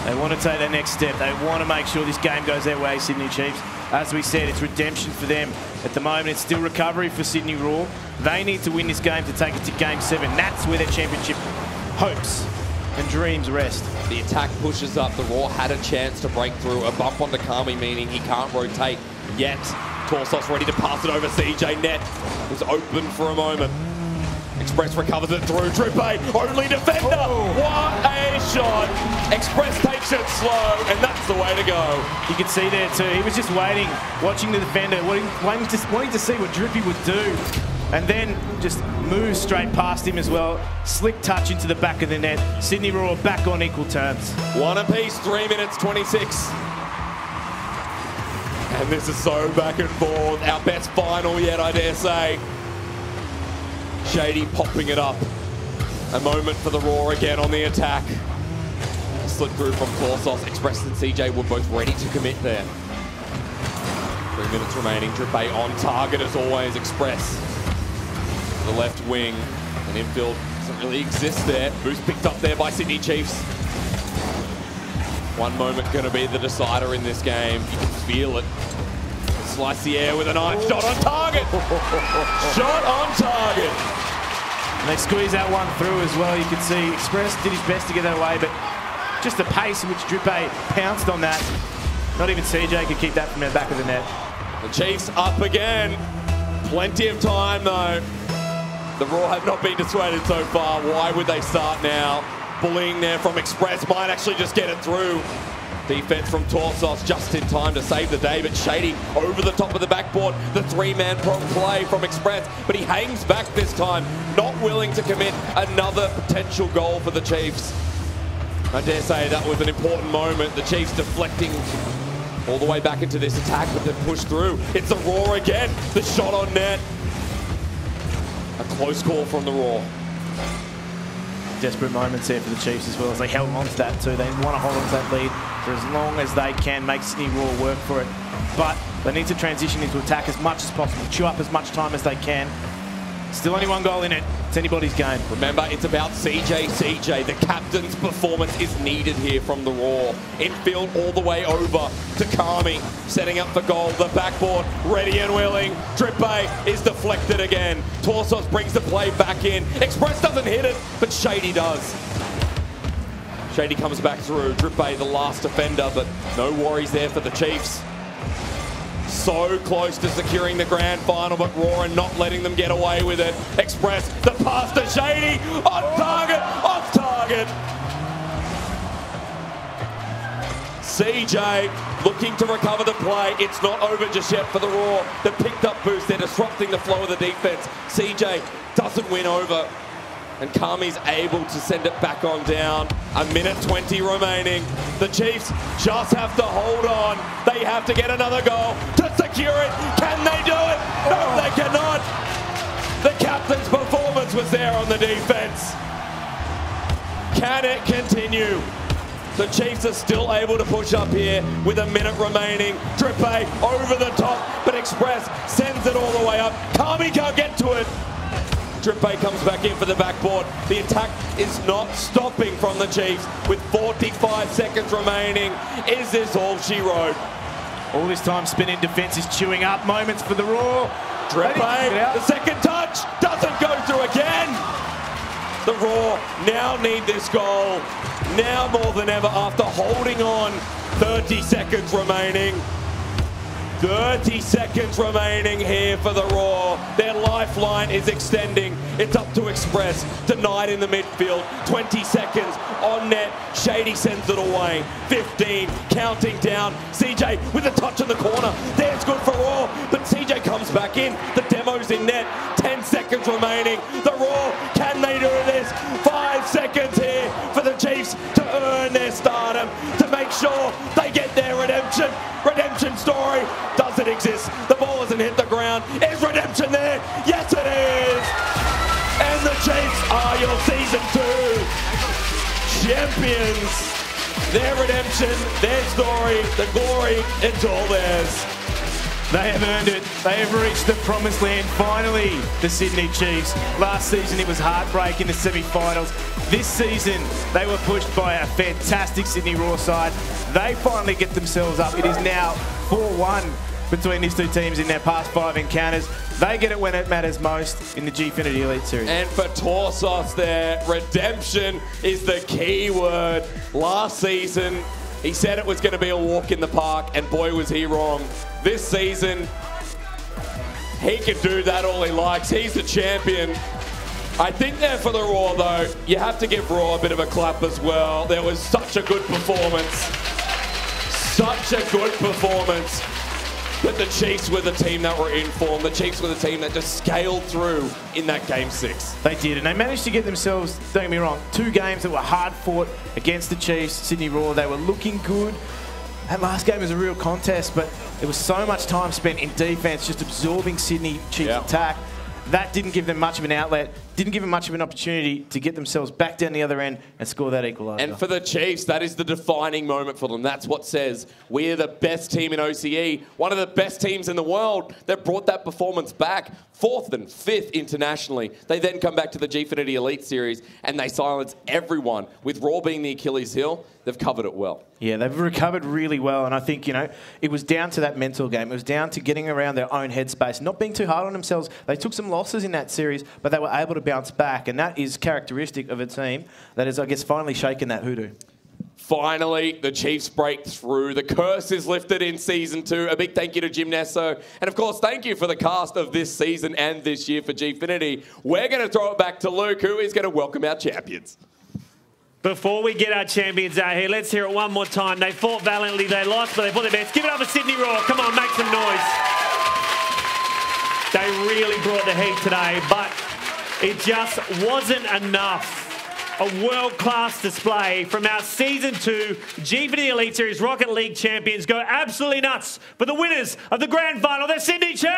They want to take that next step. They want to make sure this game goes their way, Sydney Chiefs. As we said, it's redemption for them. At the moment, it's still recovery for Sydney Raw. They need to win this game to take it to Game 7. That's where their championship hopes and dreams rest. The attack pushes up. The Raw had a chance to break through. A bump onto Kami, meaning he can't rotate yet. Torsos ready to pass it over CJ. Net was open for a moment. Express recovers it through. Drippe, only defender. What a shot. Express takes it slow, and that's the way to go. You can see there too. He was just waiting, watching the defender, wanting to see what Drippy would do. And then just moves straight past him as well. Slick touch into the back of the net. Sydney Raw back on equal terms. One apiece, 3 minutes 26. And this is so back and forth. Our best final yet, I dare say. Shady popping it up. A moment for the Raw again on the attack. Slip through from Torsos. Express and CJ were both ready to commit there. 3 minutes remaining. Drippe on target as always. Express. The left wing. And infield doesn't really exist there. Boost picked up there by Sydney Chiefs. One moment going to be the decider in this game. You can feel it. Slice the air with a nice shot on target. Shot on target. And they squeeze that one through as well. You can see Express did his best to get that away, but just the pace in which Drippe pounced on that. Not even CJ could keep that from the back of the net. The Chiefs up again. Plenty of time though. The Raw have not been dissuaded so far. Why would they start now? Bullying there from Express might actually just get it through. Defense from Torsos just in time to save the day, but Shady over the top of the backboard. The three-man prong play from Express, but he hangs back this time, not willing to commit another potential goal for the Chiefs. I dare say that was an important moment. The Chiefs deflecting all the way back into this attack, but they've pushed through. It's the Raw again, the shot on net. A close call from the Raw. Desperate moments there for the Chiefs as well as they held on to that too. They want to hold on to that lead for as long as they can, make Sydney Raw work for it. But they need to transition into attack as much as possible, chew up as much time as they can. Still only one goal in it. It's anybody's game. Remember, it's about CJ. The captain's performance is needed here from the Raw. Infield all the way over to Kami, setting up for goal. The backboard, ready and willing. Drippe is deflected again. Torsos brings the play back in. Express doesn't hit it, but Shady does. Shady comes back through. Drippe, the last defender, but no worries there for the Chiefs. So close to securing the grand final, but Raw and not letting them get away with it. Express, the pass to Shady, on target, off target. CJ looking to recover the play. It's not over just yet for the Raw. The picked up boost, they're disrupting the flow of the defense. CJ doesn't win over, and Kami's able to send it back on down. A minute 20 remaining. The Chiefs just have to hold on. They have to get another goal to secure it. Can they do it? No, they cannot. The captain's performance was there on the defense. Can it continue? The Chiefs are still able to push up here with a minute remaining. Drippe over the top, but Express sends it all the way up. Kami can't get to it. Drippe comes back in for the backboard. The attack is not stopping from the Chiefs with 45 seconds remaining. Is this all she wrote? All this time spinning defence is chewing up moments for the Raw. Drippe, the second touch, doesn't go through again. The Raw now need this goal. Now more than ever after holding on. 30 seconds remaining. 30 seconds remaining here for the Raw. Their lifeline is extending. It's up to Express. Denied in the midfield. 20 seconds on net. Shady sends it away. 15, counting down. CJ with a touch in the corner. There's good for Raw, but CJ comes back in. The demo's in net. 10 seconds remaining. The Raw, can they do this? 5 seconds here for the Chiefs to earn their stardom, to make sure they get their redemption. Redemption story. Does it exist? The ball hasn't hit the ground. Is redemption there? Yes, it is. And the Chiefs are your season 2 champions. Their redemption, their story, the glory, it's all theirs. They have earned it. They have reached the promised land finally, the Sydney Chiefs. Last season it was heartbreak in the semi-finals. This season they were pushed by a fantastic Sydney Raw side. They finally get themselves up. It is now 4-1 between these two teams in their past 5 encounters. They get it when it matters most in the Gfinity Elite Series. And for Torsos there, redemption is the key word. Last season, he said it was going to be a walk in the park, and boy was he wrong. This season, he can do that all he likes. He's the champion. I think there for the Raw, though, you have to give Raw a bit of a clap as well. There was such a good performance. Such a good performance. But the Chiefs were the team that were in form. The Chiefs were the team that just scaled through in that Game 6. They did, and they managed to get themselves, don't get me wrong, 2 games that were hard fought against the Chiefs, Sydney Raw. They were looking good. That last game was a real contest, but there was so much time spent in defence, just absorbing Sydney Chiefs' attack. That didn't give them much of an outlet, didn't give them much of an opportunity to get themselves back down the other end and score that equaliser. And for the Chiefs, that is the defining moment for them. That's what says we're the best team in OCE, one of the best teams in the world. They've brought that performance back, 4th and 5th internationally. They then come back to the Gfinity Elite Series and they silence everyone. With Raw being the Achilles heel, they've covered it well. Yeah, they've recovered really well, and I think, you know, it was down to that mental game. It was down to getting around their own headspace, not being too hard on themselves. They took some losses in that series, but they were able to bounce back, and that is characteristic of a team that has, I guess, finally shaken that hoodoo. Finally, the Chiefs break through. The curse is lifted in Season 2. A big thank you to Jim Nesso. And, of course, thank you for the cast of this season and this year for Gfinity. We're going to throw it back to Luke, who is going to welcome our champions. Before we get our champions out here, let's hear it one more time. They fought valiantly, they lost, but they fought their best. Give it up for Sydney Raw. Come on, make some noise. They really brought the heat today, but it just wasn't enough. A world-class display from our Season 2 Gfinity Elite Series Rocket League champions go absolutely nuts for the winners of the grand final, the Sydney Chiefs!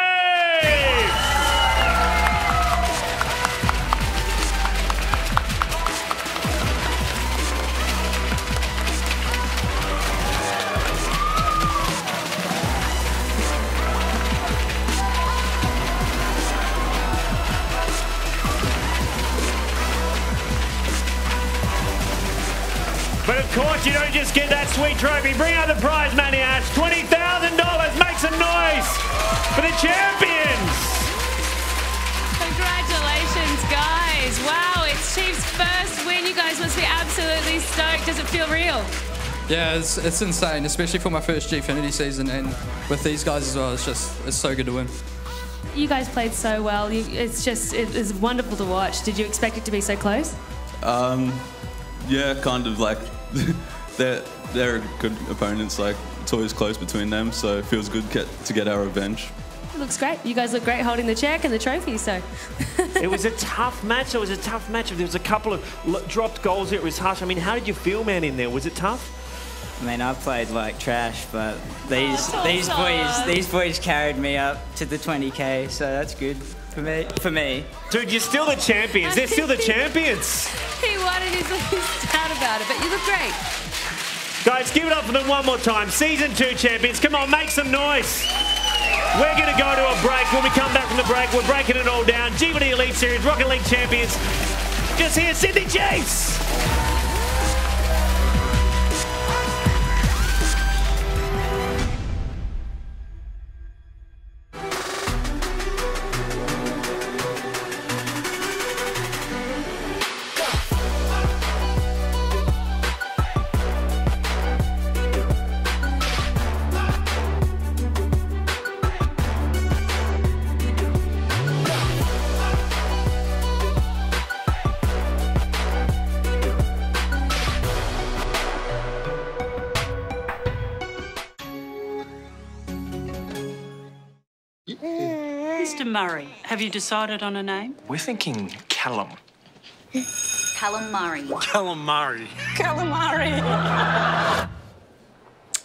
But of course, you don't just get that sweet trophy. Bring out the prize, Maniacs. $20,000. Make some noise for the champions. Congratulations, guys. Wow, it's Chiefs' first win. You guys must be absolutely stoked. Does it feel real? Yeah, it's insane, especially for my first Gfinity season, and with these guys as well. It's so good to win. You guys played so well. It's wonderful to watch. Did you expect it to be so close? Yeah, kind of like they're good opponents. Like it's always close between them, so it feels good to get our revenge. It looks great. You guys look great holding the check and the trophy. So it was a tough match. It was a tough match. There was a couple of dropped goals here. It was harsh. I mean, how did you feel, man, in there? Was it tough? I mean, I played like trash, but these boys carried me up to the 20K, so that's good for me. Dude, you're still the champions. They're still the champions. He won and he's sad about it, but you look great. Guys, give it up for them one more time. Season 2 champions. Come on, make some noise. We're going to go to a break. When we come back from the break, we're breaking it all down. Gfinity Elite Series, Rocket League champions. Just here, Sydney Chiefs. Mr. Murray, have you decided on a name? We're thinking Callum. Calamari. Calamari. Calamari.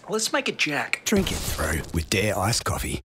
Let's make it Jack. Drink it through with Dare iced coffee.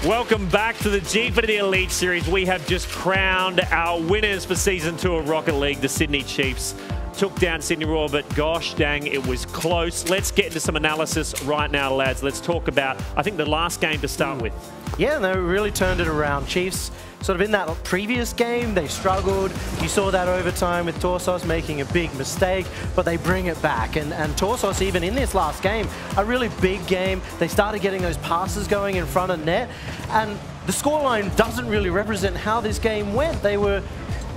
Welcome back to the Gfinity Elite Series. We have just crowned our winners for Season 2 of Rocket League. The Sydney Chiefs took down Sydney Raw, but gosh dang, it was close. Let's get into some analysis right now, lads. Let's talk about, I think, the last game to start with. Yeah, they really turned it around. Chiefs, sort of in that previous game, they struggled. You saw that overtime with Torsos making a big mistake, but they bring it back. And Torsos, even in this last game, a really big game. They started getting those passes going in front of net, and the scoreline doesn't really represent how this game went. They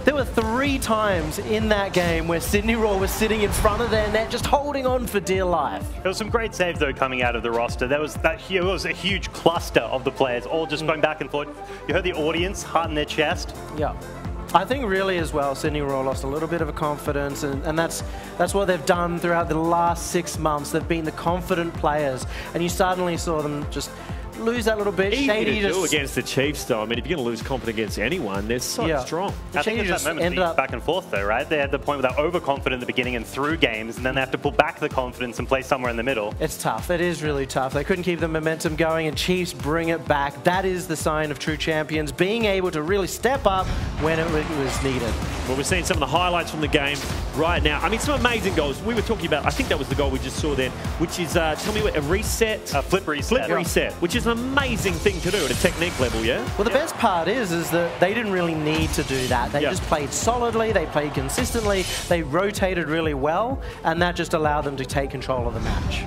There were 3 times in that game where Sydney Raw was sitting in front of their net, just holding on for dear life. There was some great saves, though, coming out of the roster. It was a huge cluster of the players, all just going back and forth. You heard the audience heart in their chest. Yeah. I think really as well, Sydney Raw lost a little bit of a confidence, and that's what they've done throughout the last 6 months. They've been the confident players, and you suddenly saw them just lose that little bit. Easy Shady to just do against the Chiefs, though. I mean, if you're going to lose confidence against anyone, they're so strong. I think it's that moment of back and forth, though, right? They had the point where they're overconfident in the beginning and through games, and then they have to pull back the confidence and play somewhere in the middle. It's tough. It is really tough. They couldn't keep the momentum going, and Chiefs bring it back. That is the sign of true champions, being able to really step up when it was needed. Well, we're seeing some of the highlights from the game right now. I mean, some amazing goals. We were talking about, I think that was the goal we just saw then, which is, tell me what, a reset? A flip reset. Flip reset, which is an amazing thing to do at a technique level, yeah? Well, the best part is that they didn't really need to do that. They just played solidly, they played consistently, they rotated really well, and that just allowed them to take control of the match.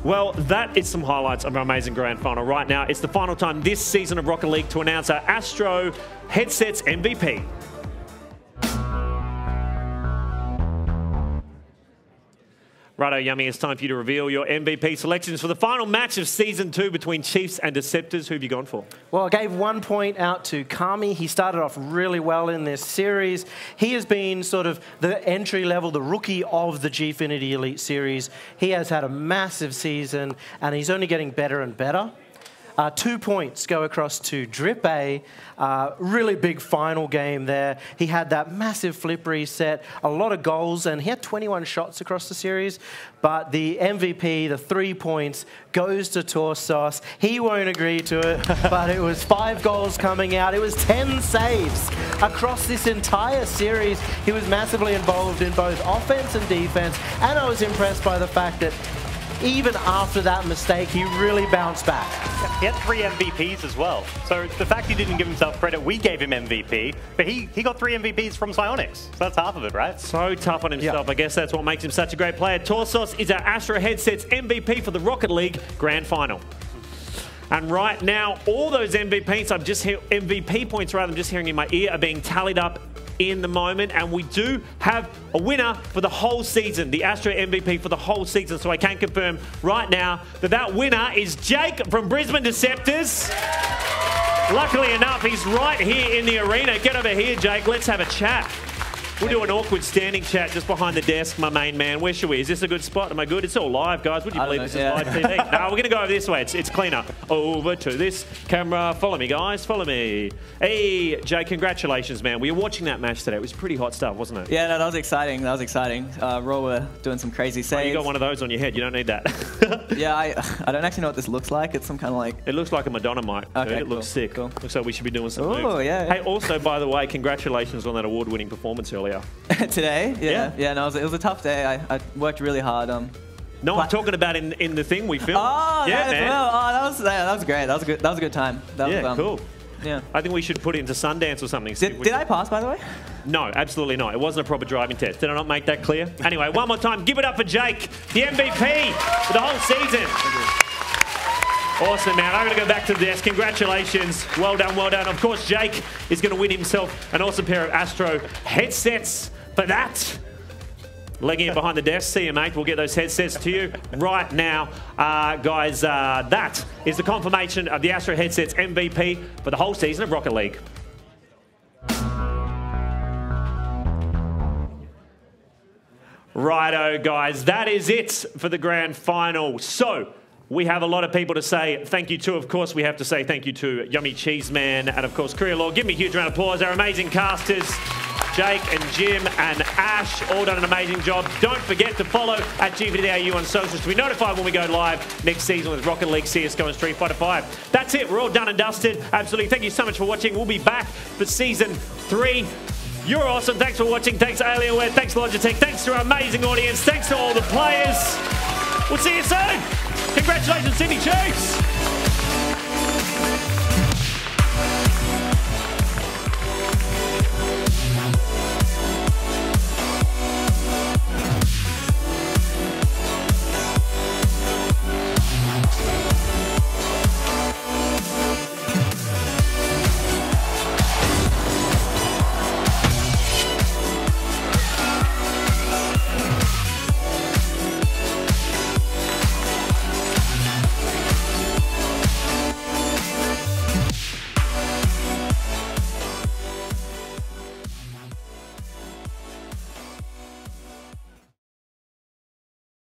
Well, that is some highlights of our amazing grand final. Right now, it's the final time this season of Rocket League to announce our Astro Headsets MVP. Righto, Yummy, it's time for you to reveal your MVP selections for the final match of Season 2 between Chiefs and Deceptors. Who have you gone for? Well, I gave 1 point out to Kami. He started off really well in this series. He has been sort of the entry level, the rookie of the Gfinity Elite Series. He has had a massive season, and he's only getting better and better. 2 points go across to Drip A. Really big final game there. He had that massive flip reset, a lot of goals, and he had 21 shots across the series. But the MVP, the 3 points, goes to Torsos. He won't agree to it, but it was 5 goals coming out. It was 10 saves across this entire series. He was massively involved in both offense and defense, and I was impressed by the fact that even after that mistake, he really bounced back. He had 3 MVPs as well. So the fact he didn't give himself credit, we gave him MVP, but he got 3 MVPs from Psyonix. So that's half of it, right? So tough on himself. I guess that's what makes him such a great player. Torsos is our Astro Headsets MVP for the Rocket League Grand Final. And right now, all those MVP points, rather, I'm just hearing in my ear, are being tallied up in the moment, and we do have a winner for the whole season, the Astro MVP for the whole season, so I can confirm right now that winner is Jake from Brisbane Deceptors. Luckily enough, he's right here in the arena. Get over here, Jake. Let's have a chat. We'll do an awkward standing chat just behind the desk, my main man. Where should we? Is this a good spot? Am I good? It's all live, guys. Would you believe this is live TV? No, we're going to go over this way. It's cleaner. Over to this camera. Follow me, guys. Follow me. Hey, Jay, congratulations, man. We were watching that match today. It was pretty hot stuff, wasn't it? Yeah, no, that was exciting. That was exciting. Raw were doing some crazy saves. Oh, you got one of those on your head. You don't need that. Yeah, I don't actually know what this looks like. It's some kind of like... It looks like a Madonna mic. Okay, It looks sick. Cool. Looks like we should be doing some Oh, moves. yeah. Hey, also, by the way, congratulations on that award-winning performance earlier. Today? Yeah, no, it was a tough day. I worked really hard. No, I'm talking about in the thing we filmed. Oh, yeah, man. Well. Oh, that was great. That was a good time. That was, cool. Yeah. I think we should put it into Sundance or something. Did I pass, by the way? No, absolutely not. It wasn't a proper driving test. Did I not make that clear? Anyway, one more time, give it up for Jake, the MVP for the whole season. Awesome, man. I'm going to go back to the desk. Congratulations. Well done, well done. Of course, Jake is going to win himself an awesome pair of Astro headsets for that. Legging it behind the desk. See you, mate. We'll get those headsets to you right now. Guys, that is the confirmation of the Astro Headsets MVP for the whole season of Rocket League. Righto, guys. That is it for the grand final. So, we have a lot of people to say thank you to. Of course, we have to say thank you to Yummy Cheese Man and, of course, Korea Law. Give me a huge round of applause. Our amazing casters, Jake and Jim and Ash, all done an amazing job. Don't forget to follow at Gfinity on socials to be notified when we go live next season with Rocket League, CSGO and Street Fighter 5. That's it. We're all done and dusted. Absolutely. Thank you so much for watching. We'll be back for Season 3. You're awesome. Thanks for watching. Thanks, Alienware. Thanks, Logitech. Thanks to our amazing audience. Thanks to all the players. We'll see you soon. Congratulations, Sydney Chiefs.